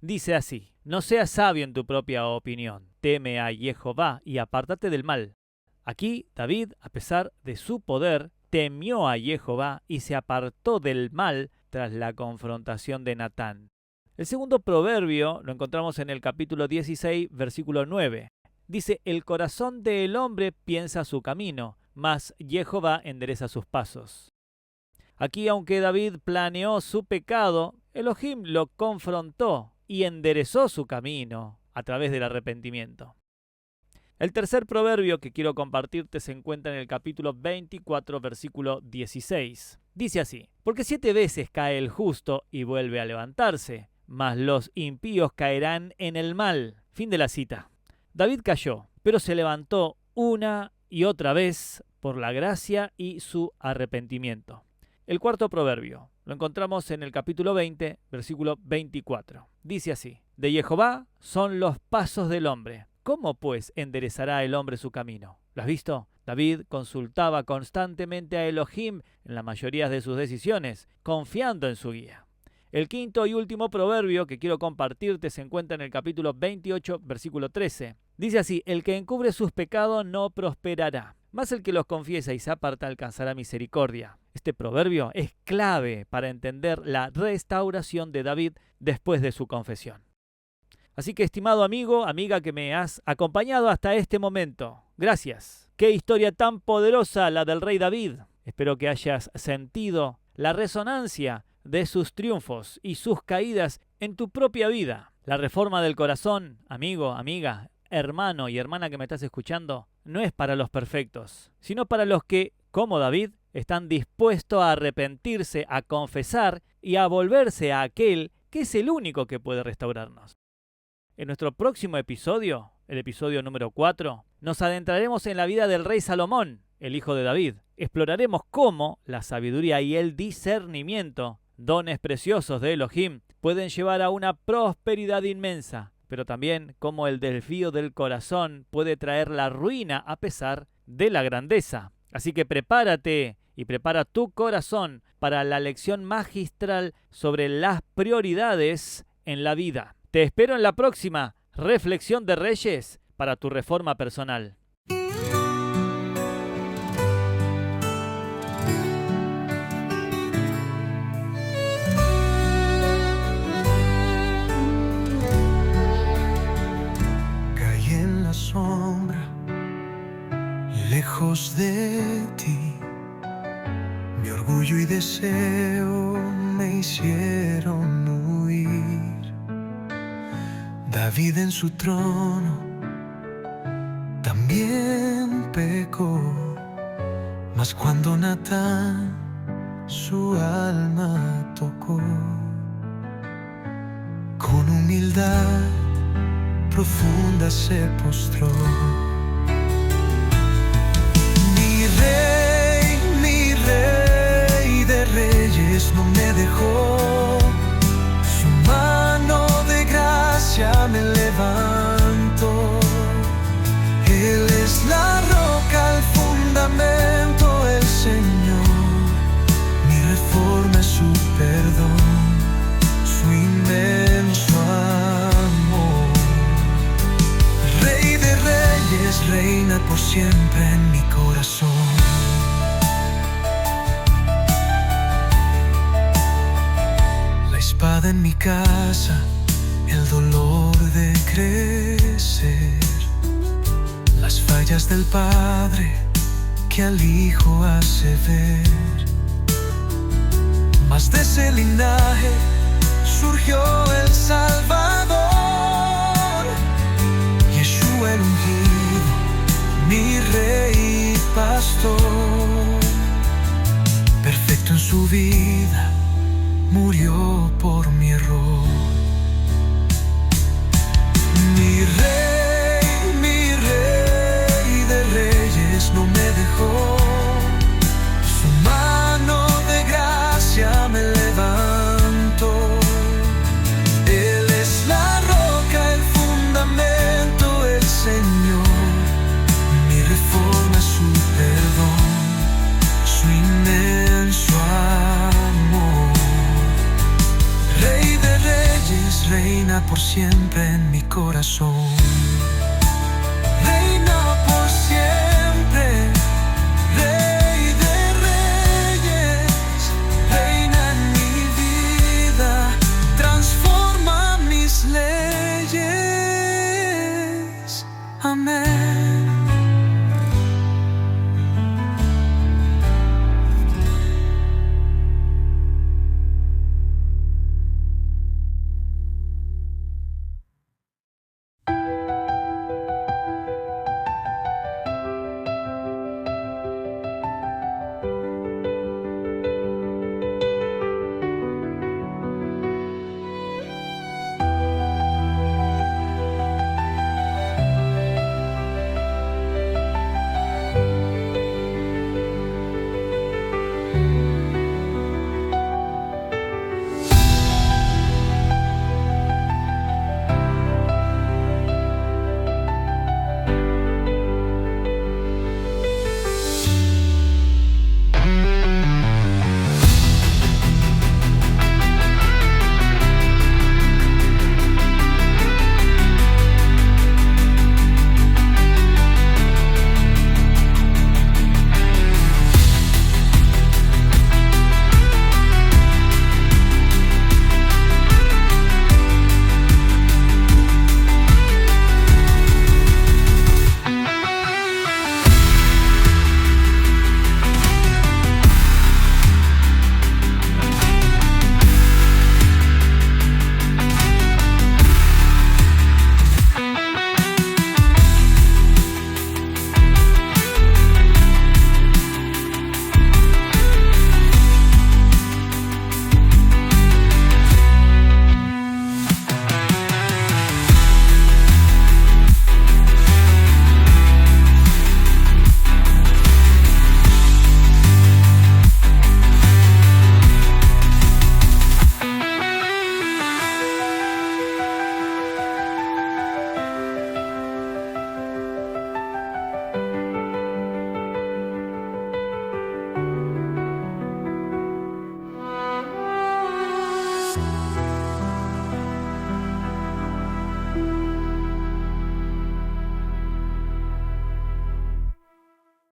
Dice así, no seas sabio en tu propia opinión, teme a Jehová y apártate del mal. Aquí David, a pesar de su poder, temió a Jehová y se apartó del mal tras la confrontación de Natán. El segundo proverbio lo encontramos en el capítulo 16, versículo 9. Dice, el corazón del hombre piensa su camino, mas Jehová endereza sus pasos. Aquí, aunque David planeó su pecado, Elohim lo confrontó y enderezó su camino a través del arrepentimiento. El tercer proverbio que quiero compartirte se encuentra en el capítulo 24, versículo 16. Dice así, porque 7 veces cae el justo y vuelve a levantarse, mas los impíos caerán en el mal. Fin de la cita. David cayó, pero se levantó una y otra vez por la gracia y su arrepentimiento. El cuarto proverbio lo encontramos en el capítulo 20, versículo 24. Dice así, de Jehová son los pasos del hombre. ¿Cómo pues enderezará el hombre su camino? ¿Lo has visto? David consultaba constantemente a Elohim en la mayoría de sus decisiones, confiando en su guía. El quinto y último proverbio que quiero compartirte se encuentra en el capítulo 28, versículo 13. Dice así, el que encubre sus pecados no prosperará, mas el que los confiesa y se aparta alcanzará misericordia. Este proverbio es clave para entender la restauración de David después de su confesión. Así que, estimado amigo, amiga que me has acompañado hasta este momento, gracias. Qué historia tan poderosa la del rey David. Espero que hayas sentido la resonancia de sus triunfos y sus caídas en tu propia vida. La reforma del corazón, amigo, amiga, hermano y hermana que me estás escuchando, no es para los perfectos, sino para los que, como David, están dispuestos a arrepentirse, a confesar y a volverse a aquel que es el único que puede restaurarnos. En nuestro próximo episodio, el episodio número 4, nos adentraremos en la vida del rey Salomón, el hijo de David. Exploraremos cómo la sabiduría y el discernimiento, dones preciosos de Elohim, pueden llevar a una prosperidad inmensa, pero también cómo el desvío del corazón puede traer la ruina a pesar de la grandeza. Así que prepárate y prepara tu corazón para la lección magistral sobre las prioridades en la vida. Te espero en la próxima Reflexión de Reyes para tu reforma personal. Caí en la sombra, lejos de ti. Mi orgullo y deseo me hicieron huir. David en su trono también pecó, mas cuando Natán su alma tocó, con humildad profunda se postró. Mi rey de reyes no me dejó, su mano de gracia me levantó. Él es la roca, el fundamento, el Señor. Mi reforma es su perdón, su inmenso amor. Rey de reyes, reina por siempre en mi corazón. La espada en mi casa, el dolor de crecer, las fallas del Padre que al Hijo hace ver. Mas de ese linaje surgió el Salvador, Yeshua el ungido, mi Rey y Pastor. Perfecto en su vida, murió por mi error. Mi rey de reyes no me dejó, su mano de gracia me levantó. Él es la roca, el fundamento, el Señor. Mi reforma es su perdón, su inmenso amor. Rey de reyes, reina por siempre en mi corazón.